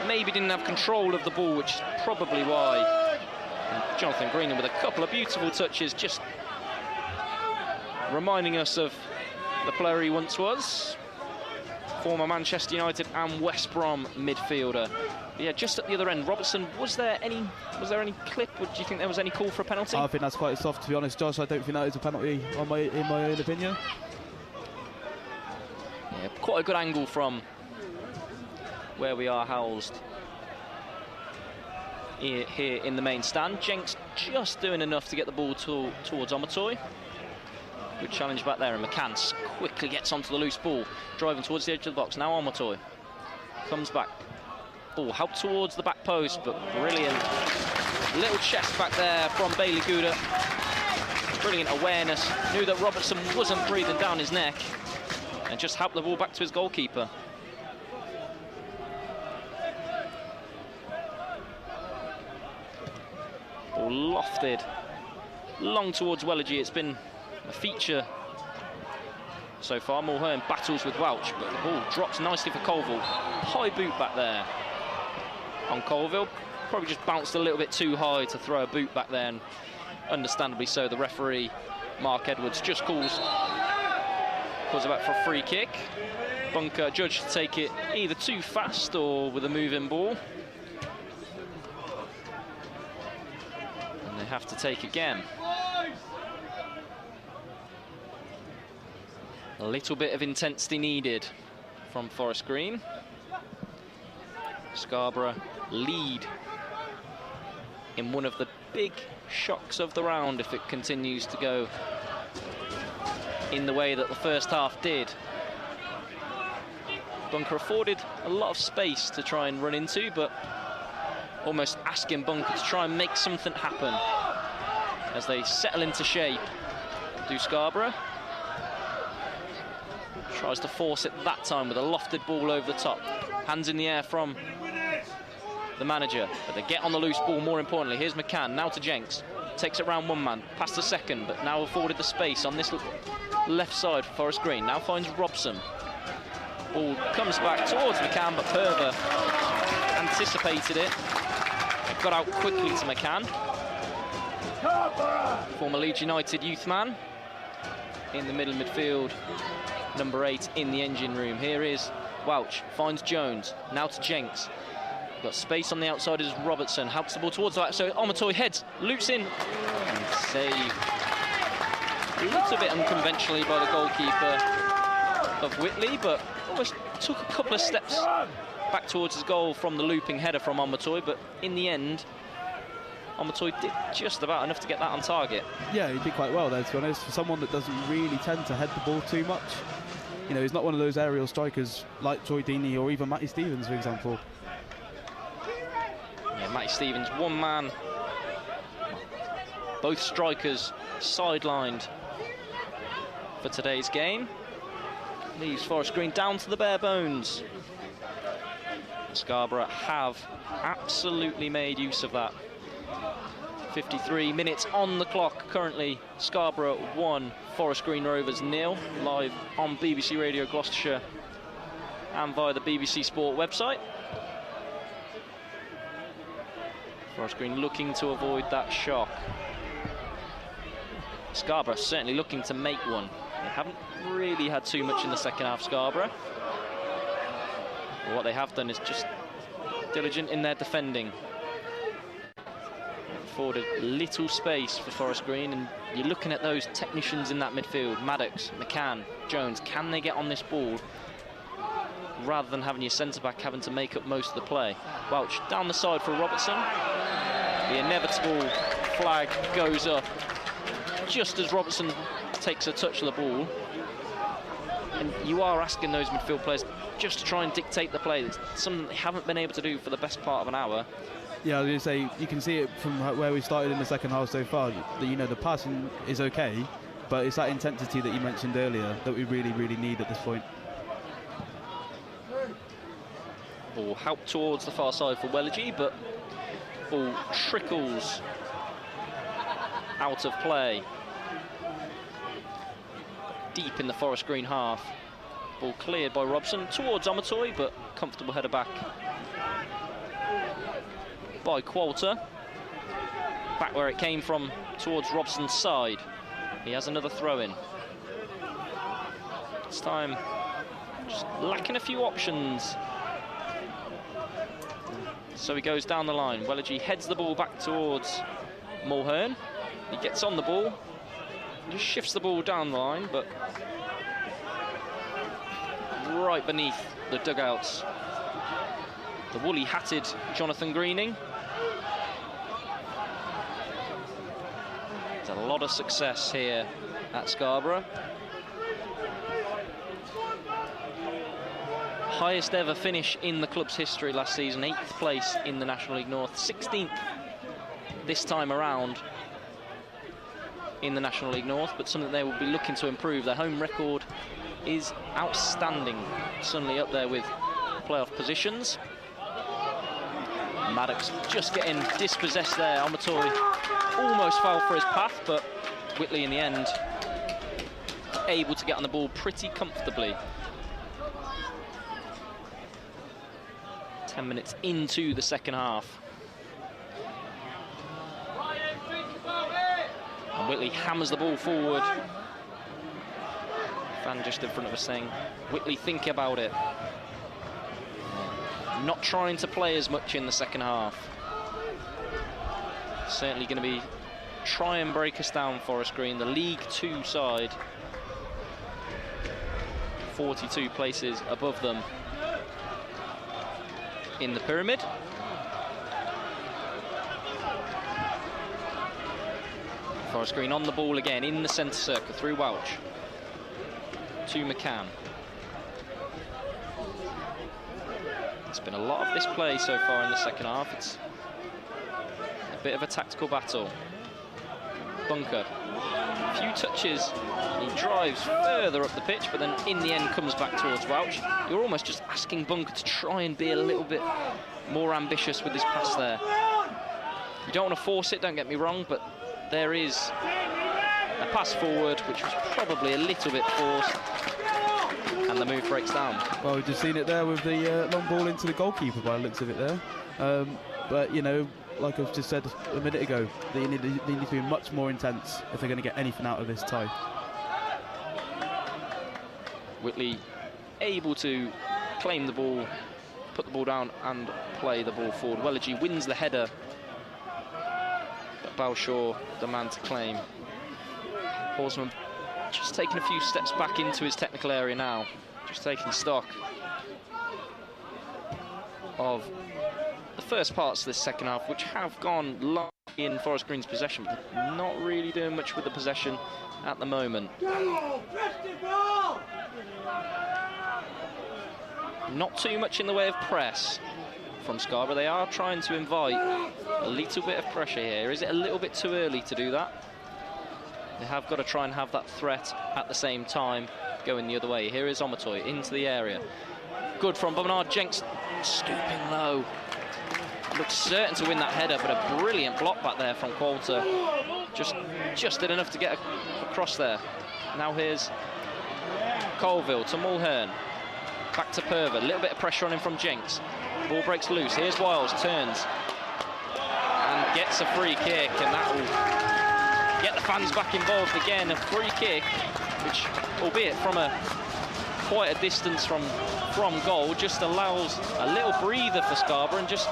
Maybe didn't have control of the ball, which is probably why. And Jonathan Greenham with a couple of beautiful touches, just reminding us of the player he once was. Former Manchester United and West Brom midfielder. But yeah, just at the other end, Robertson, was there any clip? Do you think there was any call for a penalty? I think that's quite soft, to be honest, Josh. I don't think that is a penalty in my own opinion. Yeah, quite a good angle from where we are housed here in the main stand. Jenks just doing enough to get the ball towards Omotoy. Good challenge back there, and McCann quickly gets onto the loose ball, driving towards the edge of the box. Now Omotoy comes back. Ball helped towards the back post, but brilliant little chest back there from Bailey Gouda. Brilliant awareness, knew that Robertson wasn't breathing down his neck, and just helped the ball back to his goalkeeper. Ball lofted long towards Wellergy. It's been a feature so far. Mulhern battles with Welch, but the ball drops nicely for Colville. High boot back there on Colville. Probably just bounced a little bit too high to throw a boot back there, and understandably so. The referee, Mark Edwards, just calls it back for a free kick. Bunker judged to take it either too fast or with a moving ball. And they have to take again. A little bit of intensity needed from Forest Green. Scarborough lead in one of the big shocks of the round if it continues to go in the way that the first half did. Bunker afforded a lot of space to try and run into, but almost asking Bunker to try and make something happen as they settle into shape. Do Scarborough. Tries to force it that time with a lofted ball over the top. Hands in the air from the manager, but they get on the loose ball more importantly. Here's McCann, now to Jenks. takes it round one man, past the second, but now afforded the space on this left side for Forest Green. Now finds Robson. Ball comes back towards McCann, but Perver anticipated it. Got out quickly to McCann. Former Leeds United youth man. In the middle midfield, number 8 in the engine room. Here is Welch, finds Jones, now to Jenks. Got space on the outside is Robertson, helps the ball towards that, so Omotoy heads, loops in, and saved. A little bit unconventionally by the goalkeeper of Whitley, but almost took a couple of steps back towards his goal from the looping header from Omotoy, but in the end, Omotoy did just about enough to get that on target. Yeah, he did quite well there, to be honest. For someone that doesn't really tend to head the ball too much. You know, he's not one of those aerial strikers like Troy Deeney or even Matty Stevens, for example. Yeah, Matty Stevens, one man. Both strikers sidelined for today's game. Leaves Forest Green down to the bare bones. Scarborough have absolutely made use of that. 53 minutes on the clock currently. Scarborough 1, Forest Green Rovers 0. Live on BBC Radio Gloucestershire and via the BBC Sport website. Forest Green looking to avoid that shock. Scarborough certainly looking to make one. They haven't really had too much in the second half, Scarborough. What they have done is just diligent in their defending. Afforded little space for Forest Green, and you're looking at those technicians in that midfield, Maddox, McCann, Jones. Can they get on this ball rather than having your centre-back having to make up most of the play? Welch down the side for Robertson. The inevitable flag goes up just as Robertson takes a touch of the ball. And you are asking those midfield players just to try and dictate the play. It's something they haven't been able to do for the best part of an hour. Yeah, I was going to say, you can see it from where we started in the second half so far. You know, the passing is okay, but it's that intensity that you mentioned earlier that we really, really need at this point. Ball helped towards the far side for Wellegy, but ball trickles out of play. Deep in the Forest Green half. Ball cleared by Robson towards Omotoy, but comfortable header back by Qualter. Back where it came from, towards Robson's side. He has another throw-in. This time, just lacking a few options. So he goes down the line. Wellegy heads the ball back towards Mulhern. He gets on the ball, just shifts the ball down the line, but right beneath the dugouts. The woolly-hatted Jonathan Greening. There's a lot of success here at Scarborough. Highest ever finish in the club's history last season, 8th place in the National League North, 16th this time around in the National League North, but something they will be looking to improve. Their home record is outstanding, suddenly up there with playoff positions. Maddox just getting dispossessed there. Omotoy almost fell for his path, but Whitley in the end able to get on the ball pretty comfortably. 10 minutes into the second half. And Whitley hammers the ball forward. Fan just in front of us saying, Whitley, think about it. Not trying to play as much in the second half. Certainly going to be try and break us down, Forest Green, the League 2 side. 42 places above them in the pyramid. Forest Green on the ball again in the centre circle through Welch to McCann. It's been a lot of this play so far in the second half. It's a bit of a tactical battle. Bunker, a few touches, he drives further up the pitch, but then in the end comes back towards Welch. You're almost just asking Bunker to try and be a little bit more ambitious with his pass there. You don't want to force it, don't get me wrong, but there is a pass forward, which was probably a little bit forced, and the move breaks down. Well, we've just seen it there with the long ball into the goalkeeper by the looks of it there. But, you know, like I've just said a minute ago, they need to be much more intense if they're going to get anything out of this tie. Whitley able to claim the ball, put the ball down and play the ball forward. Wellergy wins the header, but Balshaw the man to claim. Horsman just taking a few steps back into his technical area now, just taking stock of the first parts of this second half, which have gone largely in Forest Green's possession, but not really doing much with the possession at the moment. Not too much in the way of press from Scarborough. They are trying to invite a little bit of pressure here. Is it a little bit too early to do that? They have got to try and have that threat at the same time going the other way. Here is Omotoy into the area. Good from Bernard Jenks, stooping low. Looks certain to win that header, but a brilliant block back there from Coulter. Just did enough to get across there. Now here's Colville to Mulhern. Back to Purver, a little bit of pressure on him from Jenks. Ball breaks loose, here's Wiles, turns and gets a free kick, and that will get the fans back involved again. A free kick, which, albeit from quite a distance from goal, just allows a little breather for Scarborough and just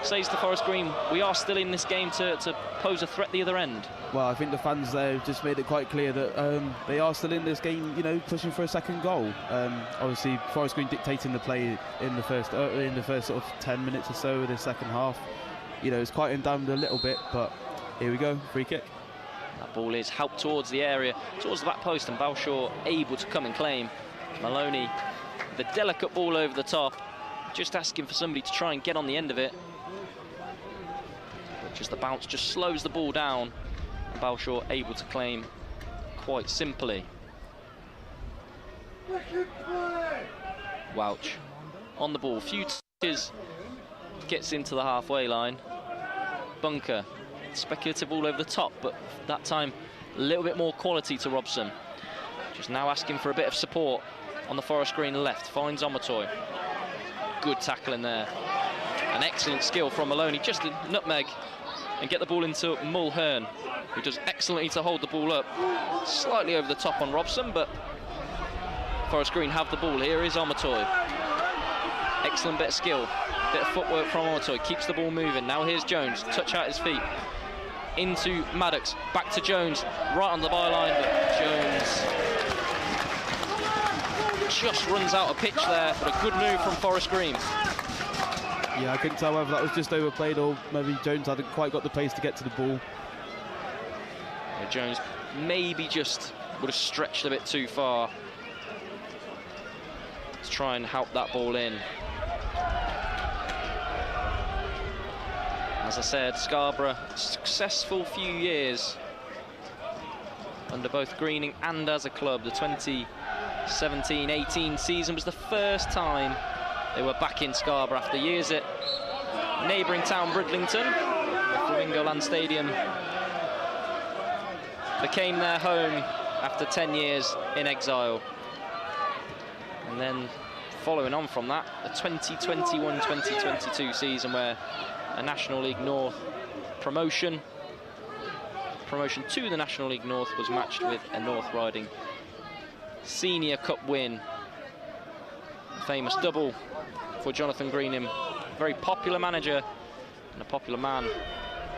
says to Forest Green, we are still in this game to pose a threat the other end. Well, I think the fans there just made it quite clear that they are still in this game, you know, pushing for a second goal. Obviously, Forest Green dictating the play in the first sort of 10 minutes or so of the second half. You know, it's quieting down a little bit, but here we go, free kick. That ball is helped towards the area, towards the back post, and Balshaw able to come and claim. Maloney, the delicate ball over the top, just asking for somebody to try and get on the end of it. But just the bounce just slows the ball down, and Balshaw able to claim quite simply. Welch on the ball, few touches, gets into the halfway line. Bunker, speculative all over the top, but that time a little bit more quality to Robson. Just now asking for a bit of support on the Forest Green left, finds Omotoy. Good tackle in there. An excellent skill from Maloney, just a nutmeg and get the ball into Mulhern, who does excellently to hold the ball up. Slightly over the top on Robson, but Forest Green have the ball. Here is Omotoy. Excellent bit of skill, bit of footwork from Omotoy, keeps the ball moving. Now here's Jones, touch out his feet. Into Maddox, back to Jones, right on the byline, but Jones just runs out of pitch there, but a good move from Forest Green. Yeah, I couldn't tell whether that was just overplayed or maybe Jones hadn't quite got the pace to get to the ball. Yeah, Jones maybe just would have stretched a bit too far to try and help that ball in. As I said, Scarborough, successful few years under both Greening and as a club. The 2017-18 season was the first time they were back in Scarborough after years at neighbouring town Bridlington. The Flamingo Land Stadium became their home after 10 years in exile. And then following on from that, the 2021-2022 season, where a National League North promotion to the National League North was matched with a North Riding Senior Cup win. A famous double for Jonathan Greenham, very popular manager and a popular man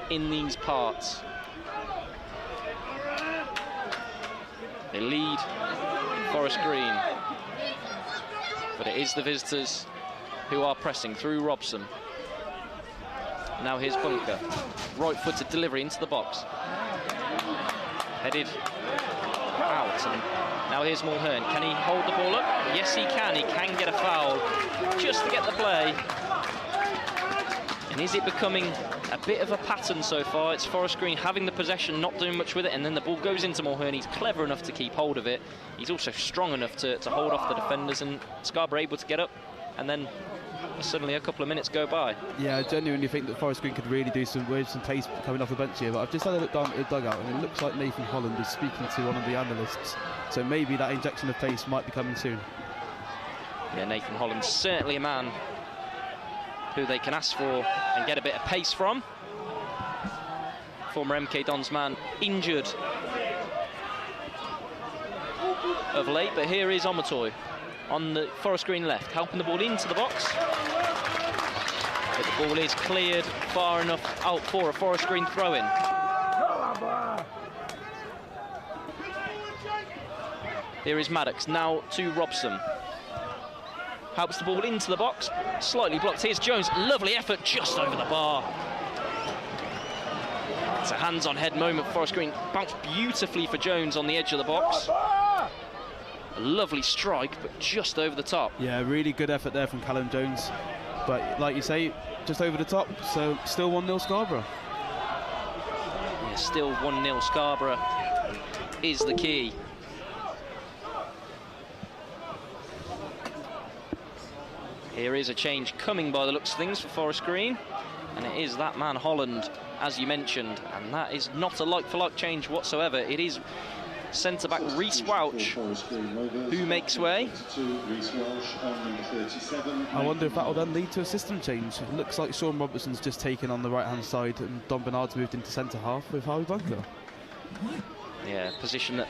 in these parts. They lead Forest Green, but it is the visitors who are pressing through Robson. Now here's Bunker, right-footed delivery into the box. Headed out, and now here's Mulhern. Can he hold the ball up? Yes, he can. He can get a foul just to get the play. And is it becoming a bit of a pattern so far? It's Forest Green having the possession, not doing much with it, and then the ball goes into Mulhern. He's clever enough to keep hold of it. He's also strong enough to hold off the defenders, and Scarborough able to get up and then suddenly a couple of minutes go by. Yeah, I genuinely think that Forest Green could really do some pace coming off the bench here, but I've just had a look down at the dugout and it looks like Nathan Holland is speaking to one of the analysts, so maybe that injection of pace might be coming soon. Yeah, Nathan Holland's certainly a man who they can ask for and get a bit of pace from. Former MK Dons man, injured of late, but here is Omotoy on the Forest Green left, helping the ball into the box. But the ball is cleared far enough out for a Forest Green throw-in. Here is Maddox, now to Robson. Helps the ball into the box, slightly blocked. Here's Jones, lovely effort just over the bar. It's a hands-on-head moment for Forest Green. Bounced beautifully for Jones on the edge of the box. A lovely strike, but just over the top. Yeah, really good effort there from Callum Jones. But like you say, just over the top, so still 1-0 Scarborough. Yeah, still 1-0 Scarborough is the key. Here is a change coming by the looks of things for Forest Green, and it is that man Holland, as you mentioned, and that is not a like-for-like change whatsoever. It is centre-back Reece Welch who makes way. I wonder if that will then lead to a system change. It looks like Sean Robertson's just taken on the right-hand side and Don Bernard's moved into centre-half with Harvey Bunker. Yeah, position that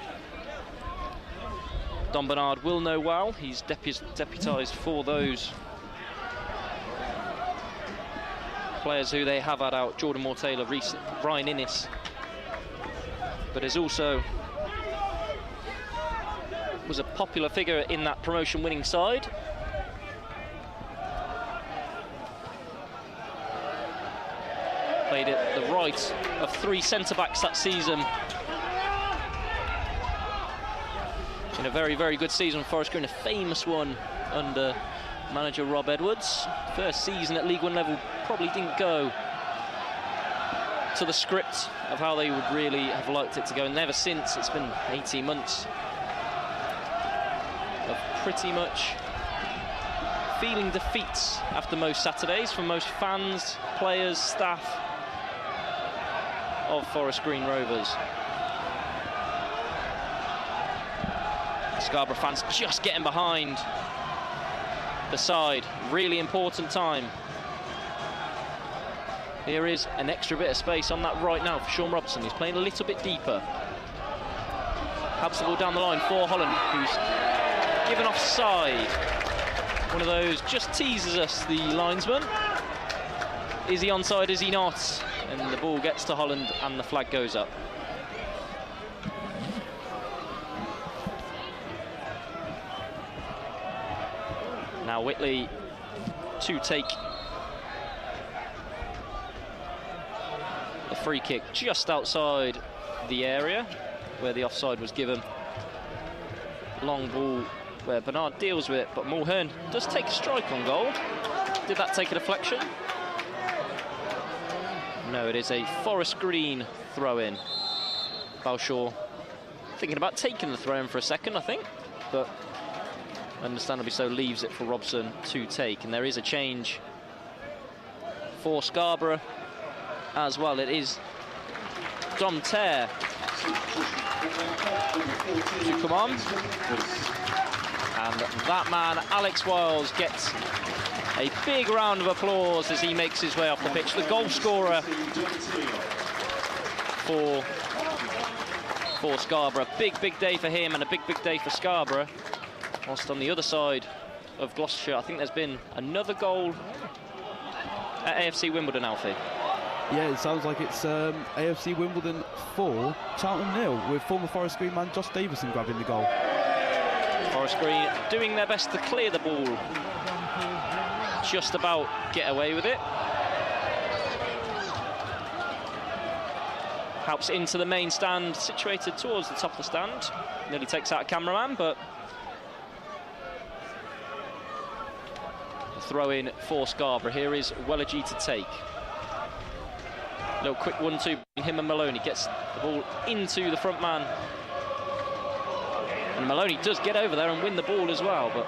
Don Bernard will know well. He's deputised for those players who they have had out, Jordan Moore-Taylor, Ryan Innes, but is also was a popular figure in that promotion winning side. Played at the right of 3 centre-backs that season. In a very, very good season for Forest Green, a famous one under manager Rob Edwards. First season at League One level probably didn't go to the script of how they would really have liked it to go, and ever since it's been 18 months of pretty much feeling defeats after most Saturdays from most fans, players, staff of Forest Green Rovers. Scarborough fans just getting behind the side. Really important time. Here is an extra bit of space on that right now for Sean Robson. He's playing a little bit deeper. Helps the ball down the line for Holland, who's given offside. One of those just teases us, the linesman. Is he onside, is he not? And the ball gets to Holland and the flag goes up. Now Whitley to take the free kick just outside the area where the offside was given. Long ball where Bernard deals with it, but Mulhern does take a strike on goal. Did that take a deflection? No, it is a Forest Green throw-in. Balshaw thinking about taking the throw-in for a second, I think, but understandably so, leaves it for Robson to take. And there is a change for Scarborough as well. It is Dom Tare to come on. And that man, Alex Wiles, gets a big round of applause as he makes his way off the pitch. The goal scorer for Scarborough. Big day for him and a big day for Scarborough. Whilst on the other side of Gloucestershire, I think there's been another goal at AFC Wimbledon, Alfie. Yeah, it sounds like it's AFC Wimbledon 4, Charlton 0, with former Forest Green man Josh Davison grabbing the goal. Forest Green doing their best to clear the ball. Just about get away with it. Helps into the main stand, situated towards the top of the stand. Nearly takes out a cameraman, but throw in for Scarborough. Here is Wellergy to take. Little quick 1-2 between him and Maloney. Gets the ball into the front man. And Maloney does get over there and win the ball as well, but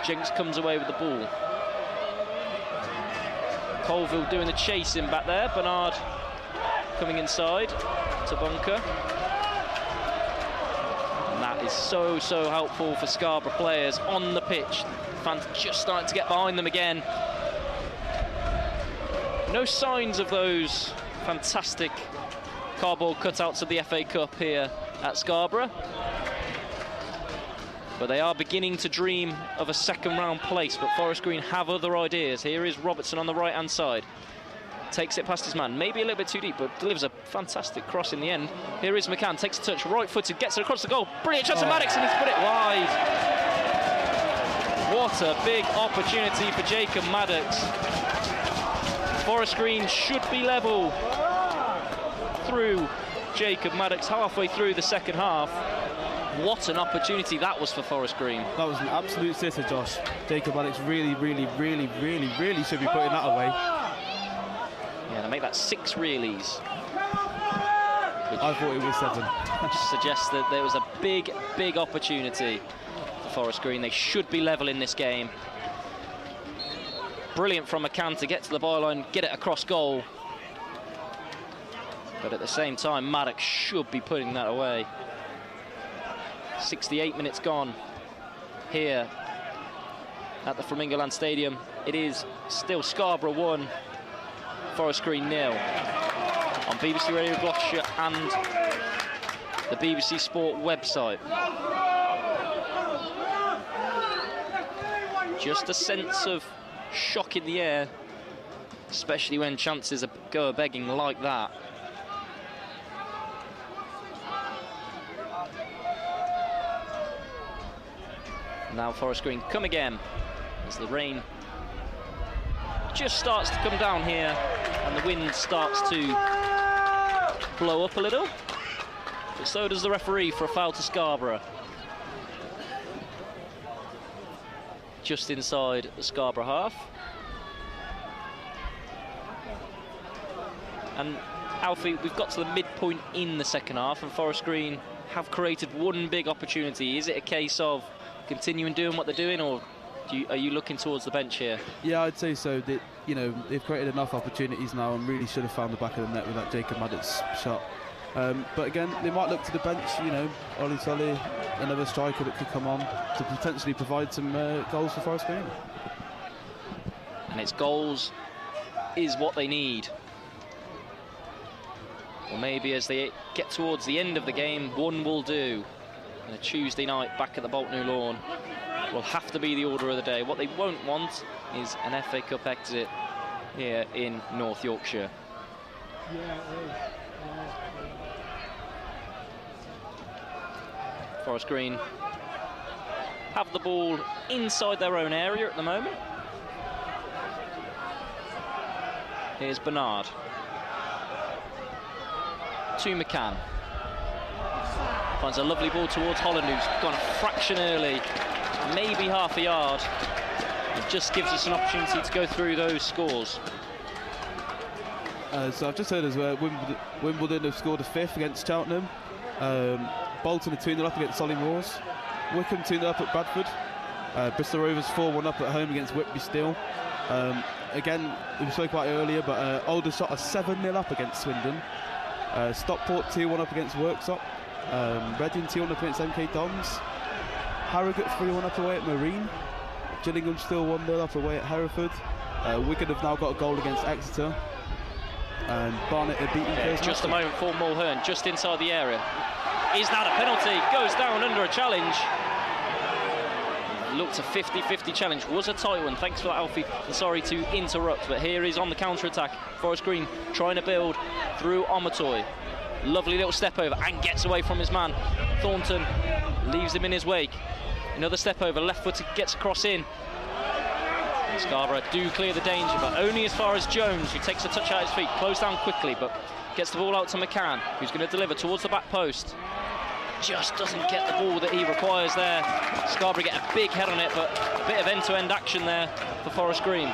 Jenks comes away with the ball. Colville doing the chasing back there. Bernard coming inside to Bunker. And that is so helpful for Scarborough players on the pitch. Fans just starting to get behind them again. No signs of those fantastic cardboard cutouts of the FA Cup here at Scarborough. But they are beginning to dream of a second round place, but Forest Green have other ideas. Here is Robertson on the right hand side. Takes it past his man, maybe a little bit too deep, but delivers a fantastic cross in the end. Here is McCann, takes a touch, right footed, gets it across the goal. Brilliant chance of Maddox, and he's put it wide. What a big opportunity for Jacob Maddox. Forest Green should be level through Jacob Maddox halfway through the second half. What an opportunity that was for Forest Green. That was an absolute sitter, Josh. Jacob Maddox really should be putting that away. Yeah, to make that 6 reallys. I thought it was 7. Suggests that there was a big opportunity for Forest Green. They should be level in this game. Brilliant from McCann to get to the byline, get it across goal. But at the same time, Maddox should be putting that away. 68 minutes gone here at the Flamingo Land Stadium. It is still Scarborough 1, Forest Green 0 on BBC Radio Gloucestershire and the BBC Sport website. Just a sense of shock in the air, especially when chances go a-begging like that. Now Forest Green come again as the rain just starts to come down here and the wind starts to blow up a little. But so does the referee for a foul to Scarborough. Just inside the Scarborough half. And Alfie, we've got to the midpoint in the second half and Forest Green have created one big opportunity. Is it a case of continuing doing what they're doing, or are you looking towards the bench here? Yeah, I'd say so. They've created enough opportunities now and really should have found the back of the net with that Jacob Maddox shot. But again, they might look to the bench, Ollie Solly, another striker that could come on to potentially provide some goals for Forest Green. And it's goals is what they need. Or maybe as they get towards the end of the game, one will do. And a Tuesday night back at the Bolton Lawn will have to be the order of the day. What they won't want is an FA Cup exit here in North Yorkshire. Forest Green have the ball inside their own area at the moment. Here's Bernard to McCann. Finds a lovely ball towards Holland, who's gone a fraction early, maybe half a yard. It just gives us an opportunity to go through those scores. So I've just heard as well, Wimbledon have scored a 5th against Cheltenham. Bolton are 2-0 up against Solly-Moors. Wycombe 2-0 up at Bradford. Bristol Rovers 4-1 up at home against Whitby Still. Again, we spoke about it earlier, but Aldershot are 7-0 up against Swindon. Stockport 2-1 up against Worksop. Reading 2-1 up against MK Dons. Harrogate 3-1 up away at Marine. Gillingham still 1-0 up away at Hereford. Wigan have now got a goal against Exeter. And Barnet are beating First just a moment for Mulhern, just inside the area. Is that a penalty? Goes down under a challenge. Looked a 50-50 challenge. Was a tight one. Thanks for that, Alfie. And sorry to interrupt, but here is on the counter-attack. Forest Green trying to build through Omatoy. Lovely little step over and gets away from his man. Thornton leaves him in his wake. Another step over, left footed, gets across in. And Scarborough do clear the danger, but only as far as Jones, who takes a touch out his feet, closed down quickly, but gets the ball out to McCann, who's going to deliver towards the back post. Just doesn't get the ball that he requires there. Scarborough get a big head on it, but a bit of end-to-end action there for Forest Green.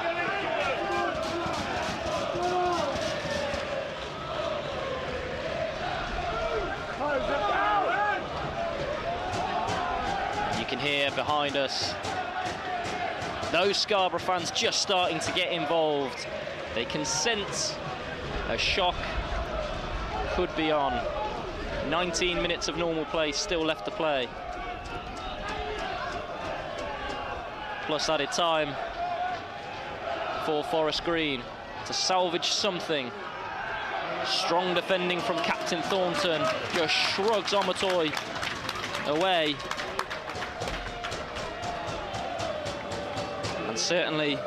You can hear behind us those Scarborough fans just starting to get involved They can sense a shock could be on. 19 minutes of normal play still left to play. Plus added time for Forest Green to salvage something. Strong defending from Captain Thornton, just shrugs Omotoy away. And certainly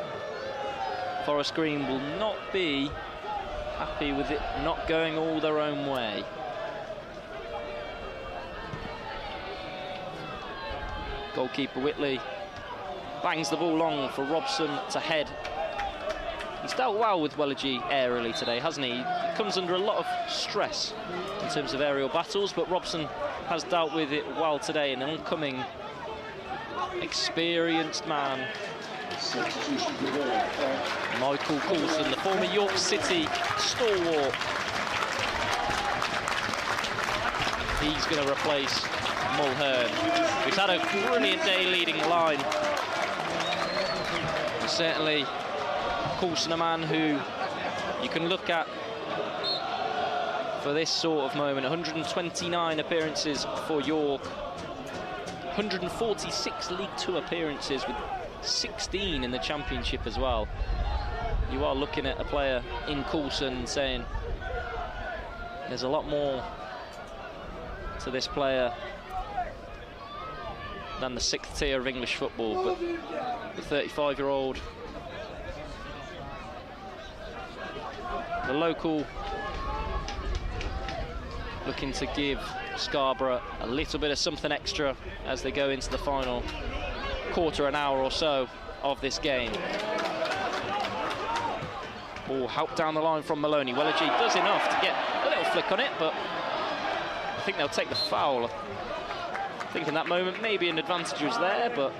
Forest Green will not be happy with it not going all their own way. Goalkeeper Whitley bangs the ball long for Robson to head. He's dealt well with Wellergy aerially today, hasn't he? He comes under a lot of stress in terms of aerial battles, but Robson has dealt with it well today. An oncoming, experienced man, Michael Coulson, the former York City stalwart. He's going to replace Mulhern, who's had a brilliant day leading the line. And certainly Coulson, a man who you can look at for this sort of moment. 129 appearances for York, 146 League Two appearances with 16 in the Championship as well. You are looking at a player in Coulson saying there's a lot more to this player than the 6th tier of English football, but the 35-year-old, the local, looking to give Scarborough a little bit of something extra as they go into the final quarter, an hour or so of this game. Ball helped down the line from Maloney. Wellergy does enough to get a little flick on it, but I think they'll take the foul. I think in that moment maybe an advantage was there, but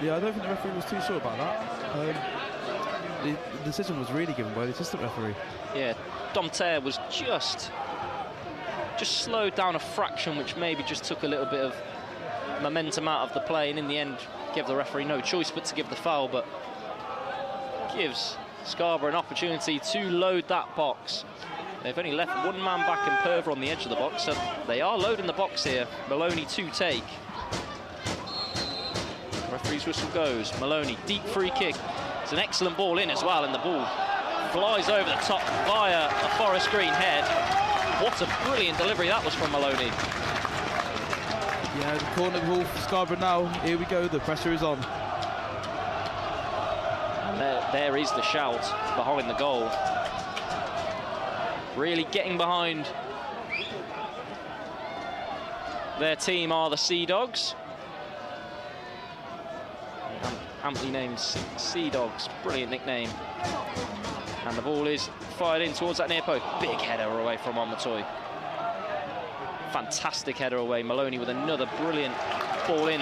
yeah, I don't think the referee was too sure about that. The decision was really given by the assistant referee. Yeah, Domterre was just slowed down a fraction, which maybe just took a little bit of momentum out of the play, and in the end gave the referee no choice but to give the foul, but gives Scarborough an opportunity to load that box. They've only left one man back in Perver on the edge of the box, so they are loading the box here. Maloney to take. Referee's whistle goes. Maloney, deep free kick. It's an excellent ball in as well, and the ball flies over the top via a Forest Green head. What a brilliant delivery that was from Maloney. Yeah, the corner ball for Scarborough now. Here we go, the pressure is on. And there is the shout behind the goal. Really getting behind their team are the Sea Dogs. Amply named Sea Dogs, brilliant nickname. And the ball is fired in towards that near post. Big header away from Omotoy. Fantastic header away. Maloney with another brilliant ball in.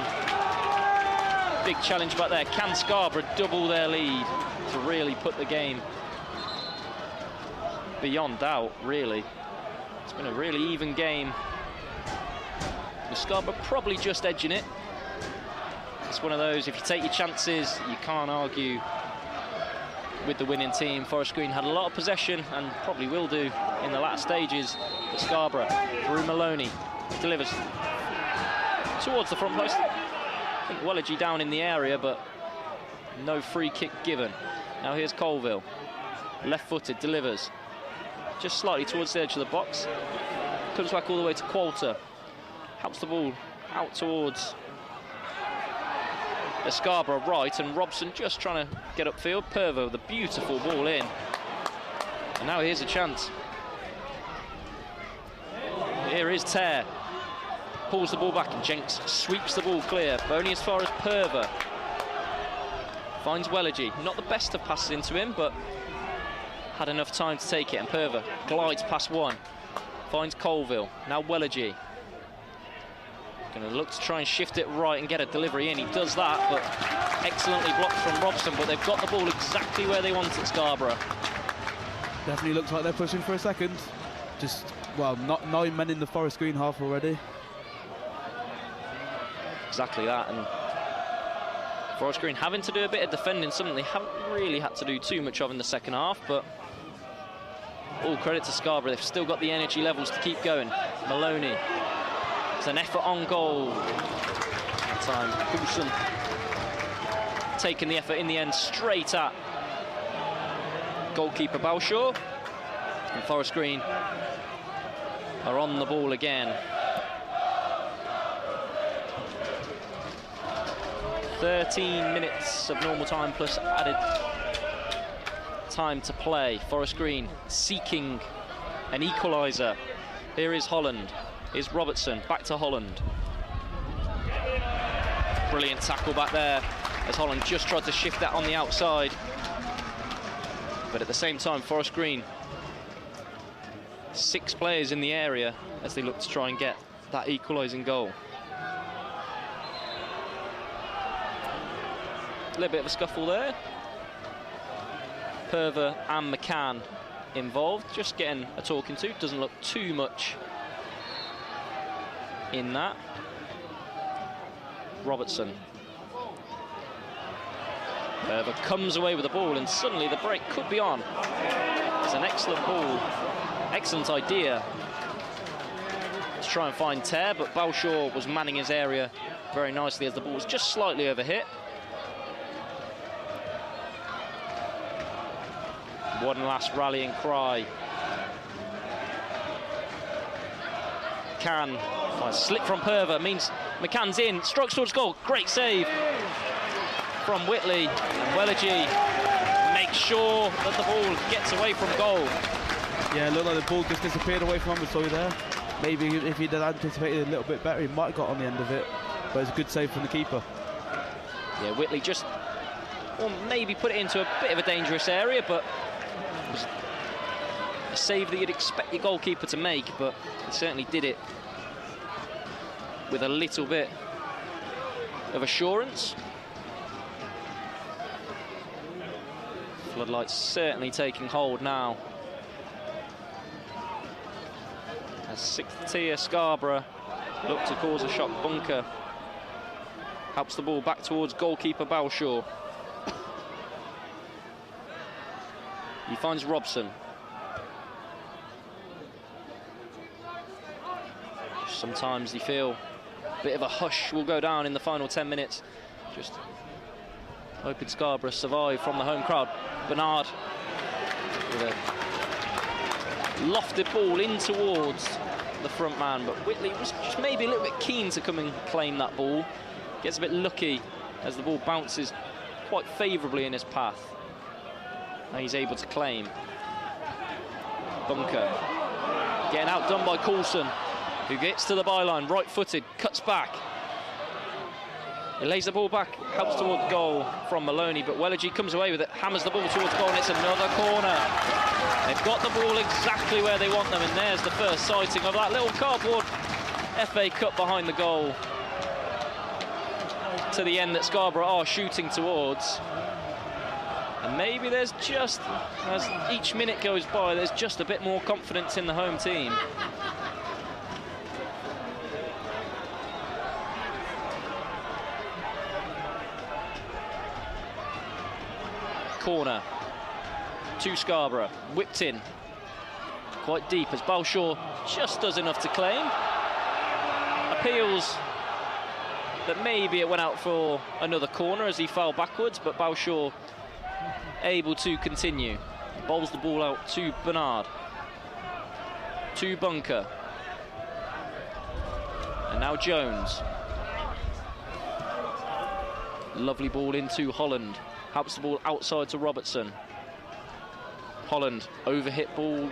Big challenge back there. Can Scarborough double their lead to really put the game beyond doubt, really? It's been a really even game. The Scarborough probably just edging it. It's one of those, if you take your chances, you can't argue with the winning team. Forest Green had a lot of possession and probably will do in the last stages. But Scarborough through Maloney delivers towards the front post. I think Wellergy down in the area, but no free kick given. Now here's Colville, left-footed, delivers just slightly towards the edge of the box. Comes back all the way to Qualter. Helps the ball out towards the Scarborough right, and Robson just trying to get upfield. Perver with a beautiful ball in. And now here's a chance. Here is Terre. Pulls the ball back, and Jenks sweeps the ball clear, but only as far as Perver. Finds Wellergy. Not the best of passes into him, but had enough time to take it, and Perver glides past one. Finds Colville. Now Wellergy. Going to look to try and shift it right and get a delivery in. He does that, but excellently blocked from Robson, but they've got the ball exactly where they want it, Scarborough. Definitely looks like they're pushing for a second. Just, well, not 9 men in the Forest Green half already. Exactly that, and Forest Green having to do a bit of defending, something they haven't really had to do too much of in the second half, but all credit to Scarborough. They've still got the energy levels to keep going. Maloney. It's an effort on goal. That time, Coulson taking the effort in the end straight at goalkeeper Balshaw. And Forest Green are on the ball again. 13 minutes of normal time plus added time to play. Forest Green seeking an equaliser. Here is Holland. Here's Robertson. Back to Holland. Brilliant tackle back there as Holland just tried to shift that on the outside. But at the same time, Forest Green, 6 players in the area as they look to try and get that equalising goal. A little bit of a scuffle there. Perver and McCann involved, just getting a talking to. Doesn't look too much in that. Robertson. Perver comes away with the ball and suddenly the break could be on. It's an excellent ball, excellent idea to try and find Tear, but Balshaw was manning his area very nicely as the ball was just slightly overhit. One last rallying cry. McCann, slip from Perver, means McCann's in, strokes towards goal, great save from Whitley. And Wellergy makes sure that the ball gets away from goal. Yeah, it looked like the ball just disappeared away from him, so there. Maybe if he'd anticipated a little bit better, he might have got on the end of it, but it's a good save from the keeper. Yeah, Whitley just, well, maybe put it into a bit of a dangerous area, but it was a save that you'd expect your goalkeeper to make, but he certainly did it with a little bit of assurance. Floodlights certainly taking hold now. As 6th tier Scarborough look to cause a shot. Bunker helps the ball back towards goalkeeper Balshaw. He finds Robson. Sometimes you feel a bit of a hush will go down in the final 10 minutes. Just hoping Scarborough survive from the home crowd. Bernard with a lofted ball in towards the front man, but Whitley was just maybe a little bit keen to come and claim that ball. Gets a bit lucky as the ball bounces quite favourably in his path. Now he's able to claim. Bunker getting outdone by Coulson, who gets to the byline, right-footed, cuts back. He lays the ball back, helps towards goal from Maloney, but Wellergy comes away with it, hammers the ball towards goal, and it's another corner. They've got the ball exactly where they want them, and there's the first sighting of that little cardboard FA Cup behind the goal to the end that Scarborough are shooting towards. And maybe there's just, as each minute goes by, there's just a bit more confidence in the home team. Corner to Scarborough, whipped in quite deep as Balshaw just does enough to claim. Appeals that maybe it went out for another corner as he fell backwards, but Balshaw able to continue. Bowls the ball out to Bernard, to Bunker, and now Jones. Lovely ball into Holland. Helps the ball outside to Robertson. Holland, overhit ball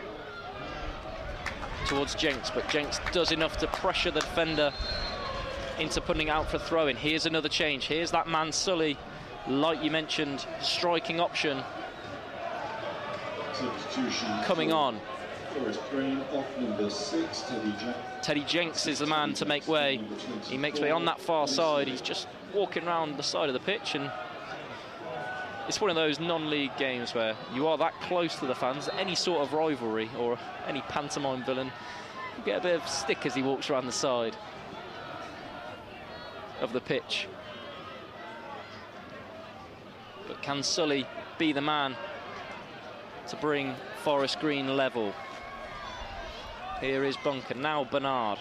towards Jenks, but Jenks does enough to pressure the defender into putting it out for throw-in. Here's another change. Here's that man Sully, like you mentioned, striking option coming on. Teddy Jenks is the man to make way. He makes way on that far side. He's just walking around the side of the pitch, and it's one of those non-league games where you are that close to the fans. Any sort of rivalry or any pantomime villain, you get a bit of stick as he walks around the side of the pitch. But can Sully be the man to bring Forest Green level? Here is Bunker, now Bernard.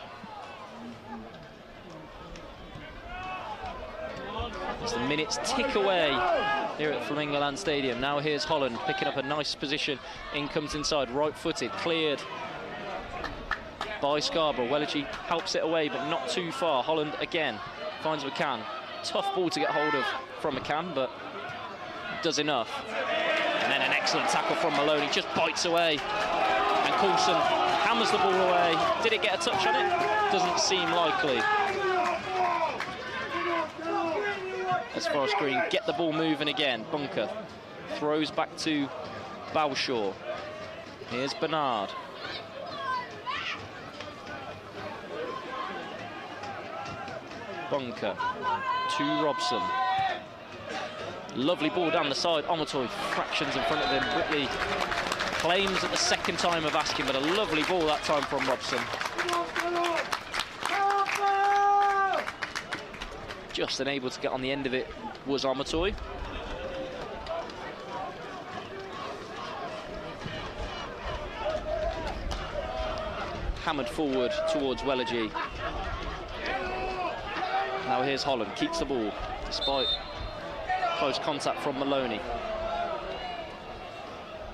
As the minutes tick away here at Flamingo Land Stadium. Now here's Holland picking up a nice position. In comes inside, right-footed, cleared by Scarborough. Wellergy helps it away, but not too far. Holland again finds McCann. Tough ball to get hold of from McCann, but does enough. And then an excellent tackle from Maloney, just bites away. And Coulson hammers the ball away. Did it get a touch on it? Doesn't seem likely. As Forest Green get the ball moving again. Bunker throws back to Bowshaw. Here's Bernard. Bunker to Robson. Lovely ball down the side. Omotoy fractions in front of him. Whitley claims at the second time of asking, but a lovely ball that time from Robson. Just unable to get on the end of it was Omotoy. Hammered forward towards Wellergy. Now here's Holland, keeps the ball despite close contact from Maloney.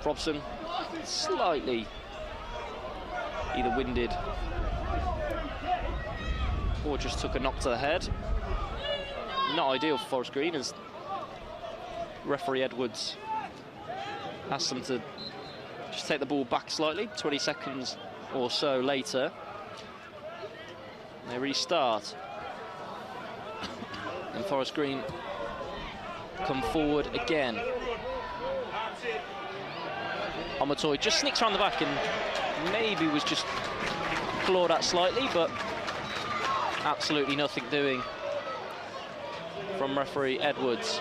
Robson slightly either winded or just took a knock to the head. Not ideal for Forest Green, as referee Edwards asked them to just take the ball back slightly. 20 seconds or so later, they restart. And Forest Green come forward again. Omotoy just sneaks around the back and maybe was just clawed at slightly, but absolutely nothing doing from referee Edwards.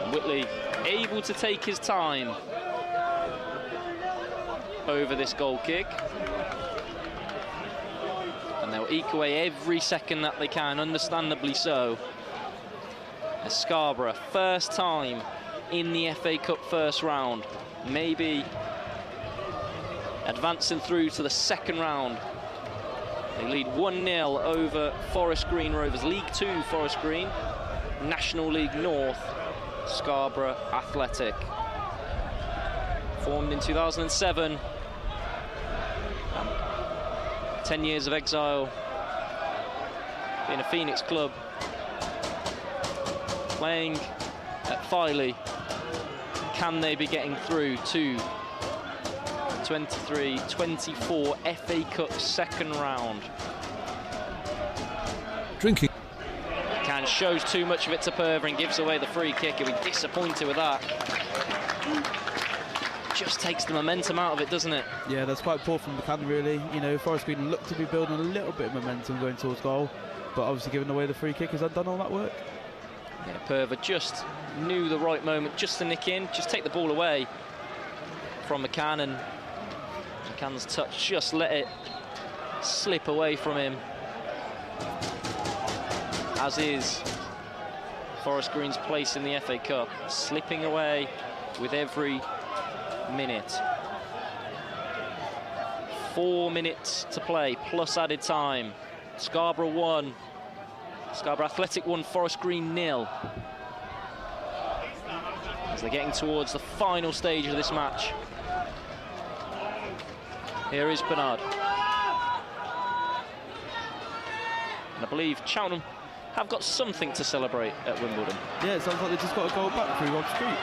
And Whitley able to take his time over this goal kick. And they'll eke away every second that they can, understandably so. As Scarborough, first time in the FA Cup first round, maybe advancing through to the second round. They lead 1-0 over Forest Green Rovers. League 2 Forest Green, National League North Scarborough Athletic. Formed in 2007. 10 years of exile, being a Phoenix club, playing at Filey. Can they be getting through to 23-24 FA Cup second round? Drinking. Can shows too much of it to Perver and gives away the free kick. He'll be disappointed with that. Just takes the momentum out of it, doesn't it? Yeah, that's quite poor from McCann, really. You know, Forest Green looked to be building a little bit of momentum going towards goal, but obviously giving away the free kick has undone all that work. Yeah, Perver just knew the right moment just to nick in, just take the ball away from McCann, and McCann's touch just let it slip away from him. As is Forest Green's place in the FA Cup, slipping away with every minute. 4 minutes to play, plus added time. Scarborough 1, Scarborough Athletic 1, Forest Green 0. As they're getting towards the final stage of this match. Here is Bernard. And I believe Cheltenham have got something to celebrate at Wimbledon. Yeah, it sounds like they just got a goal back through Rob Street.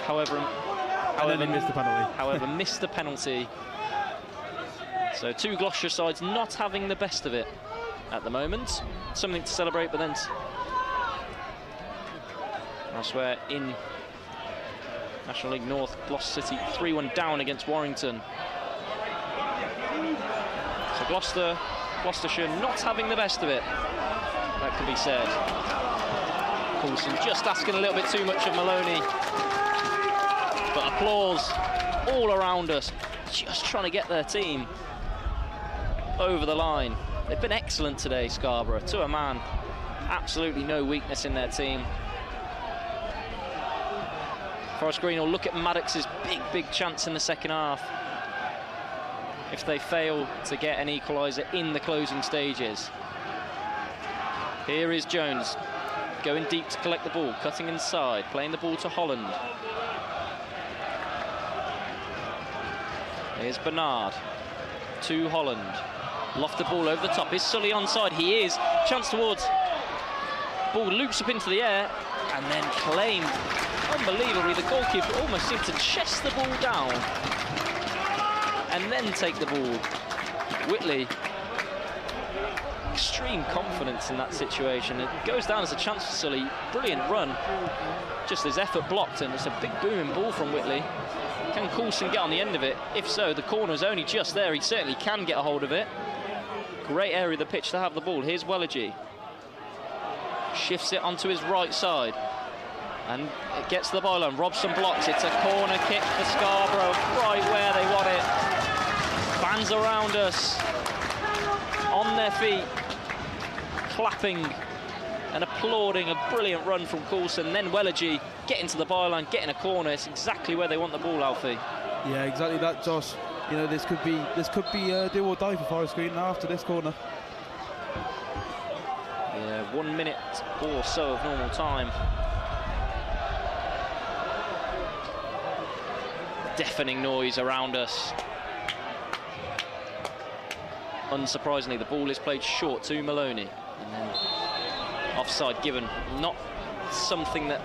However, they missed the penalty. However, missed the penalty. So two Gloucestershire sides not having the best of it at the moment. Something to celebrate, but then elsewhere in National League North, Gloucester City 3-1 down against Warrington. So Gloucestershire not having the best of it, that can be said. Coulson just asking a little bit too much of Maloney. But applause all around us, just trying to get their team over the line. They've been excellent today, Scarborough, to a man. Absolutely no weakness in their team. Forest Green will look at Maddox's big chance in the second half if they fail to get an equaliser in the closing stages. Here is Jones, going deep to collect the ball, cutting inside, playing the ball to Holland. Here's Bernard to Holland. Loft the ball over the top. Is Sully onside? He is. Chance towards. Ball loops up into the air and then claimed. Unbelievably, the goalkeeper almost seemed to chest the ball down and then take the ball. Whitley, extreme confidence in that situation. It goes down as a chance for Sully. Brilliant run. Just his effort blocked, and it's a big booming ball from Whitley. Can Coulson get on the end of it? If so, the corner's only just there. He certainly can get a hold of it. Great area of the pitch to have the ball. Here's Wellergy. Shifts it onto his right side. And it gets to the byline. Robson blocks. It's a corner kick for Scarborough, right where they want it. Fans around us, on their feet, clapping and applauding a brilliant run from Coulson. Then Wellergy getting to the byline, getting a corner. It's exactly where they want the ball, Alfie. Yeah, exactly that, Josh. You know, this could be do or die for Forest Green now after this corner. Yeah, 1 minute or so of normal time. Deafening noise around us. Unsurprisingly, the ball is played short to Maloney. And then offside given. Not something that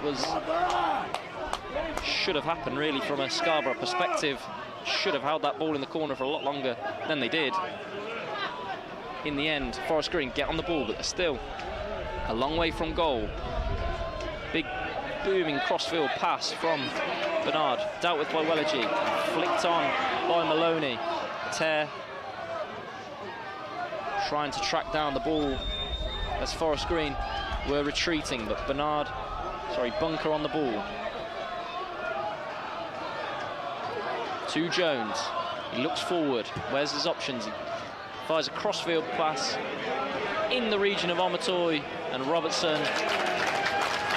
should have happened, really, from a Scarborough perspective. Should have held that ball in the corner for a lot longer than they did. In the end, Forest Green get on the ball, but they're still a long way from goal. Big booming crossfield pass from Bernard, dealt with by Wellergy, flicked on by Maloney. Tear trying to track down the ball as Forest Green were retreating, but Bunker on the ball. To Jones, he looks forward, where's his options? He fires a crossfield pass in the region of Omatoy, and Robertson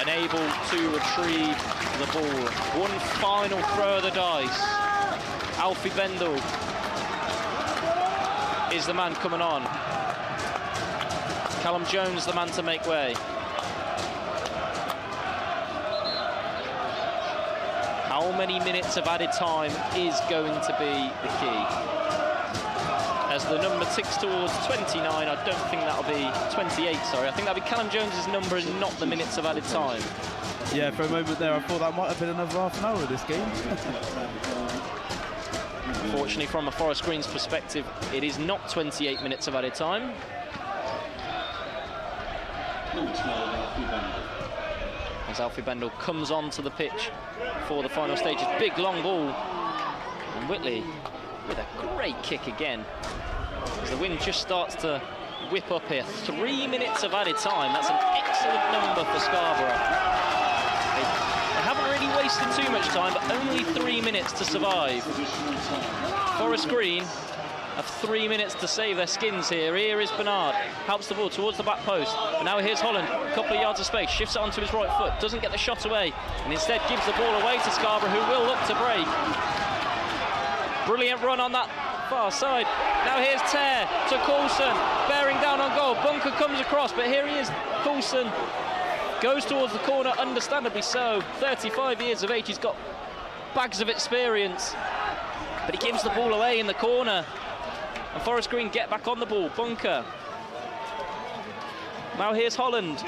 unable to retrieve the ball. One final throw of the dice. Alfie Bendel is the man coming on. Callum Jones the man to make way. How many minutes of added time is going to be the key? As the number ticks towards 29, I don't think that'll be 28, sorry. I think that'll be Callum Jones's number and not the minutes of added time. Yeah, for a moment there, I thought that might have been another half an hour of this game. Fortunately, from a Forest Green's perspective, it is not 28 minutes of added time. As Alfie Bendel comes onto the pitch for the final stages. Big long ball. And Whitley with a great kick again. As the wind just starts to whip up here. 3 minutes of added time. That's an excellent number for Scarborough. They haven't really wasted too much time, but only 3 minutes to survive. Forest Green have 3 minutes to save their skins here. Here is Bernard, helps the ball towards the back post. But now here's Holland, a couple of yards of space, shifts it onto his right foot, doesn't get the shot away, and instead gives the ball away to Scarborough, who will look to break. Brilliant run on that far side. Now here's Tear to Coulson, bearing down on goal. Bunker comes across, but here he is. Coulson goes towards the corner, understandably so. 35 years of age, he's got bags of experience, but he gives the ball away in the corner. And Forest Green get back on the ball. Bunker. Now here's Holland.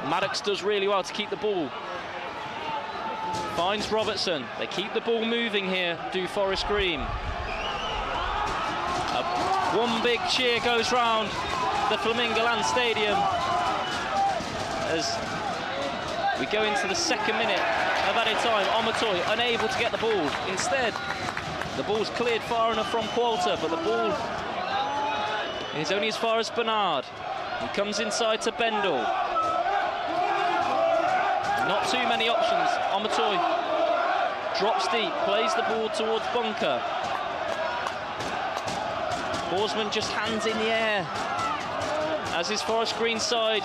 Maddox does really well to keep the ball. Finds Robertson. They keep the ball moving here, do Forest Green. One big cheer goes round the Flamingo Land Stadium as we go into the second minute of added time. Omatoy unable to get the ball. Instead, the ball's cleared far enough from Qualter, but the ball is only as far as Bernard. He comes inside to Bendel. Not too many options. Omatoy drops deep, plays the ball towards Bunker. Horsman just hands in the air as his Forest Green side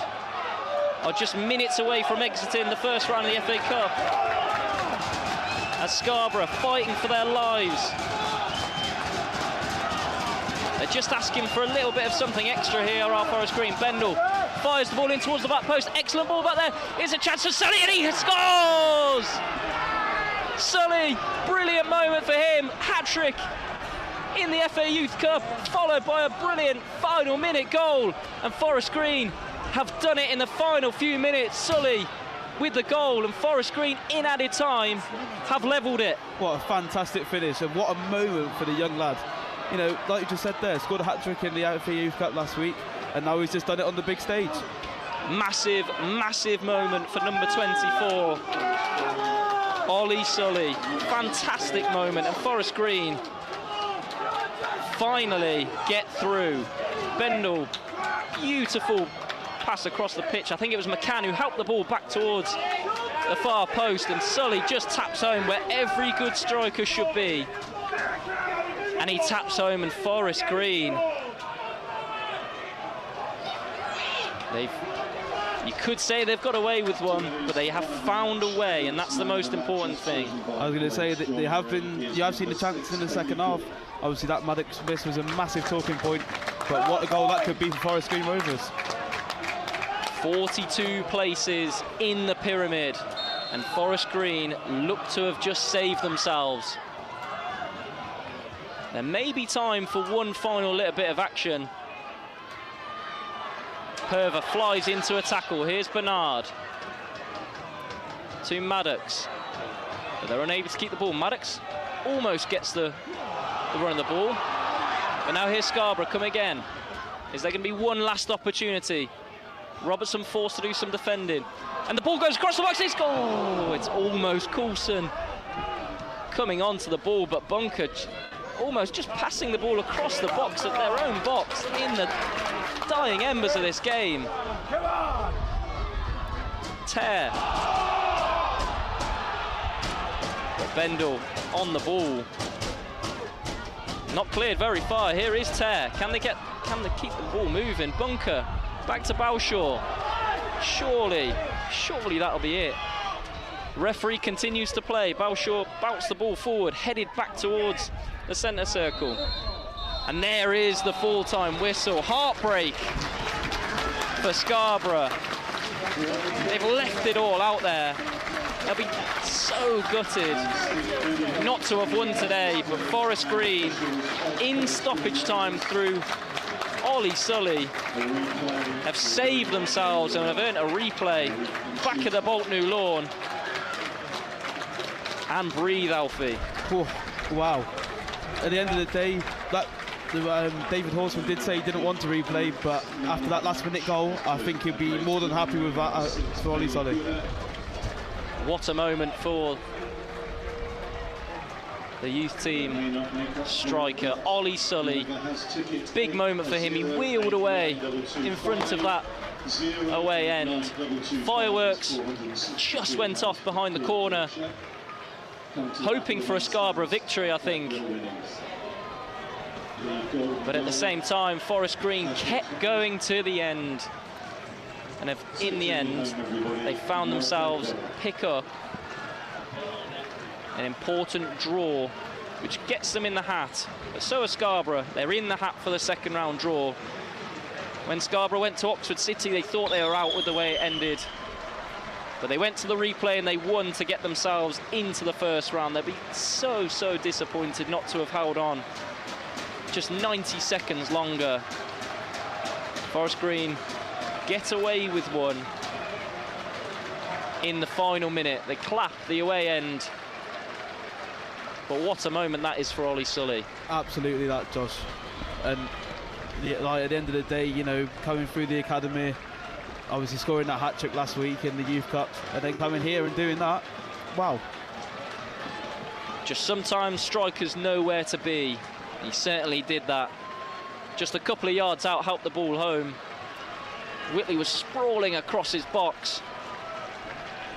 are just minutes away from exiting the first round of the FA Cup. As Scarborough fighting for their lives. They're just asking for a little bit of something extra here are Forest Green. Bendel fires the ball in towards the back post. Excellent ball back there. Here's a chance for Sully and he scores! Sully, brilliant moment for him. Hat-trick in the FA Youth Cup, followed by a brilliant final minute goal. And Forest Green have done it in the final few minutes. Sully with the goal, and Forest Green in added time have levelled it. What a fantastic finish, and what a moment for the young lad. You know, like you just said there, scored a hat-trick in the FA Youth Cup last week, and now he's just done it on the big stage. Massive, massive moment for number 24. Ollie Sully, fantastic moment, and Forest Green finally get through. Bendel, beautiful pass across the pitch. I think it was McCann who helped the ball back towards the far post, and Sully just taps home where every good striker should be. And he taps home, and Forest Green, you could say they've got away with one, but they have found a way, and that's the most important thing. I was going to say that you have seen the chances in the second half. Obviously that Maddox miss was a massive talking point, but what a goal that could be for Forest Green Rovers. 42 places in the pyramid, and Forest Green look to have just saved themselves. There may be time for one final little bit of action. Perver flies into a tackle. Here's Bernard to Maddox, but they're unable to keep the ball. Maddox almost gets the run of the ball, but now here's Scarborough come again. Is there going to be one last opportunity? Robertson forced to do some defending, and the ball goes across the box. It's goal! It's almost Coulson coming onto the ball, but Bunker almost just passing the ball across the box at their own box in the dying embers of this game. Tear. Bendel on the ball. Not cleared very far. Here is Tear. Can they keep the ball moving? Bunker back to Bowshaw. Surely that'll be it. Referee continues to play. Bowshaw bounced the ball forward, headed back towards the centre circle. And there is the full-time whistle. Heartbreak for Scarborough. They've left it all out there. They'll be so gutted not to have won today, but Forest Green, in stoppage time through Ollie Sully, have saved themselves and have earned a replay back at the Bolt New Lawn. And breathe, Alfie. Oh, wow. At the end of the day, David Horseman did say he didn't want to replay, but after that last-minute goal, I think he'd be more than happy with that for Ollie Sully. What a moment for the youth team striker, Ollie Sully. Big moment for him. He wheeled away in front of that away end. Fireworks just went off behind the corner, hoping for a Scarborough victory, I think. But at the same time, Forest Green kept going to the end. And in the end, they found themselves pick up an important draw, which gets them in the hat. But so are Scarborough. They're in the hat for the second round draw. When Scarborough went to Oxford City, they thought they were out with the way it ended. But they went to the replay and they won to get themselves into the first round. They'd be so disappointed not to have held on just 90 seconds longer. Forest Green get away with one in the final minute. They clap the away end. But what a moment that is for Ollie Sully. Absolutely that, Josh. And like, at the end of the day, you know, coming through the academy, obviously scoring that hat-trick last week in the Youth Cup, and then coming here and doing that, wow. Just sometimes strikers know where to be. He certainly did that. Just a couple of yards out, helped the ball home. Whitley was sprawling across his box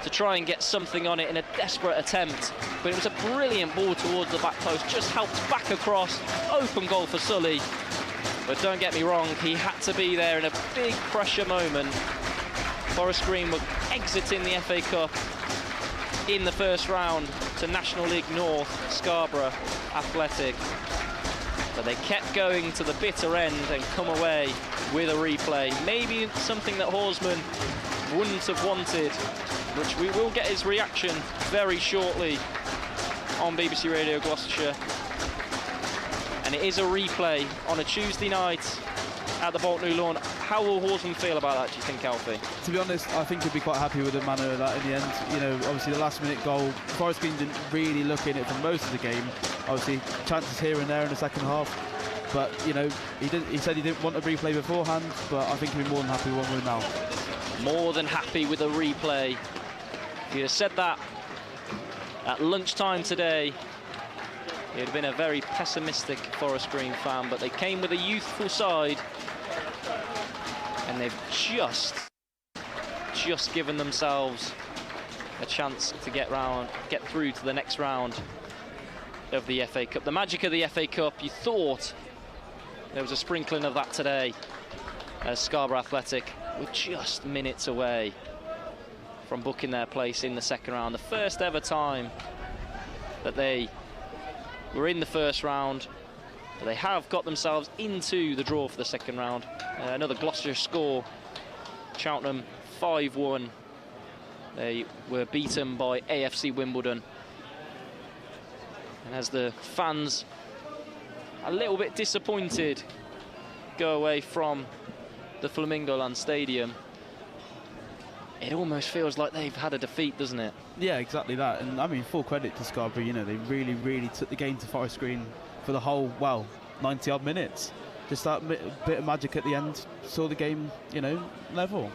to try and get something on it in a desperate attempt, but it was a brilliant ball towards the back post, just helped back across. Open goal for Sully, but don't get me wrong, he had to be there in a big pressure moment. Forest Green were exiting the FA Cup in the first round to National League North Scarborough Athletic, but they kept going to the bitter end and come away with a replay. Maybe something that Horsman wouldn't have wanted, which we will get his reaction very shortly on BBC Radio Gloucestershire. And it is a replay on a Tuesday night at the Bolton New Lawn. How will Horsman feel about that, do you think, Alfie? To be honest, I think he'd be quite happy with the manner of that in the end. You know, obviously the last-minute goal, Forest Green didn't really look in it for most of the game. Obviously, chances here and there in the second half. But, you know, he said he didn't want a replay beforehand, but I think he'd be more than happy with one now. More than happy with a replay. If he'd have said that at lunchtime today, he'd have been a very pessimistic Forest Green fan, but they came with a youthful side, and they've just given themselves a chance to get through to the next round of the FA Cup. The magic of the FA Cup, you thought there was a sprinkling of that today, as Scarborough Athletic were just minutes away from booking their place in the second round. The first ever time that they were in the first round, but they have got themselves into the draw for the second round. Another Gloucestershire score, Cheltenham 5-1. They were beaten by AFC Wimbledon. And as the fans, a little bit disappointed, go away from the Flamingo Land Stadium, it almost feels like they've had a defeat, doesn't it? Yeah, exactly that. And I mean, full credit to Scarborough. You know, they really took the game to Forest Green for the whole, 90-odd minutes. Just that bit of magic at the end saw the game, you know, level.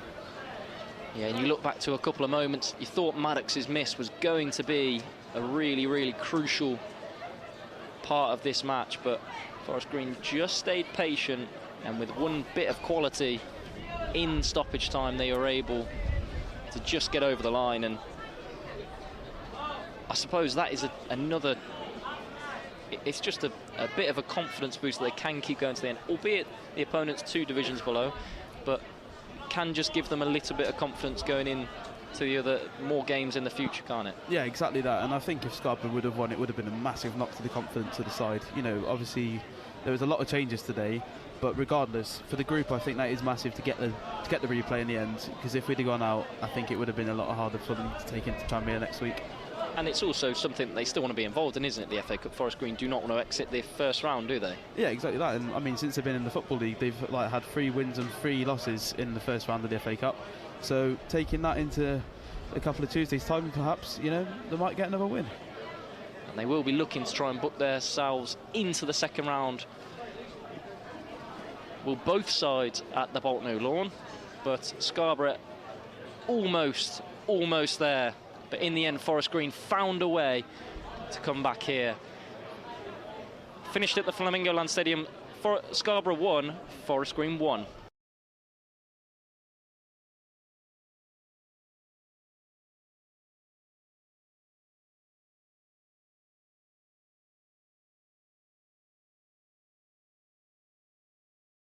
Yeah, and you look back to a couple of moments, you thought Maddox's miss was going to be a really crucial part of this match, but Forest Green just stayed patient, and with one bit of quality in stoppage time, they were able to just get over the line. And I suppose that is another, it's just a bit of a confidence boost that they can keep going to the end, albeit the opponent's 2 divisions below, but can just give them a little bit of confidence going in to the other more games in the future, can't it? Yeah, exactly that. And I think if Scarborough would have won, it would have been a massive knock to the confidence of the side. You know, obviously there was a lot of changes today, but regardless, for the group, I think that is massive to get the replay in the end, because if we'd have gone out, I think it would have been a lot harder for them to take into Tranmere next week. And it's also something that they still want to be involved in, isn't it, the FA Cup? Forest Green do not want to exit the first round, do they? Yeah, exactly that. And I mean, since they've been in the Football League, they've had 3 wins and 3 losses in the first round of the FA Cup. So taking that into a couple of Tuesdays' time, perhaps, you know, they might get another win. And they will be looking to try and book themselves into the second round. Well, both sides at the Bolton New Lawn, but Scarborough almost there. But in the end, Forest Green found a way to come back here. Finished at the Flamingo Land Stadium. Scarborough 1, Forest Green 1.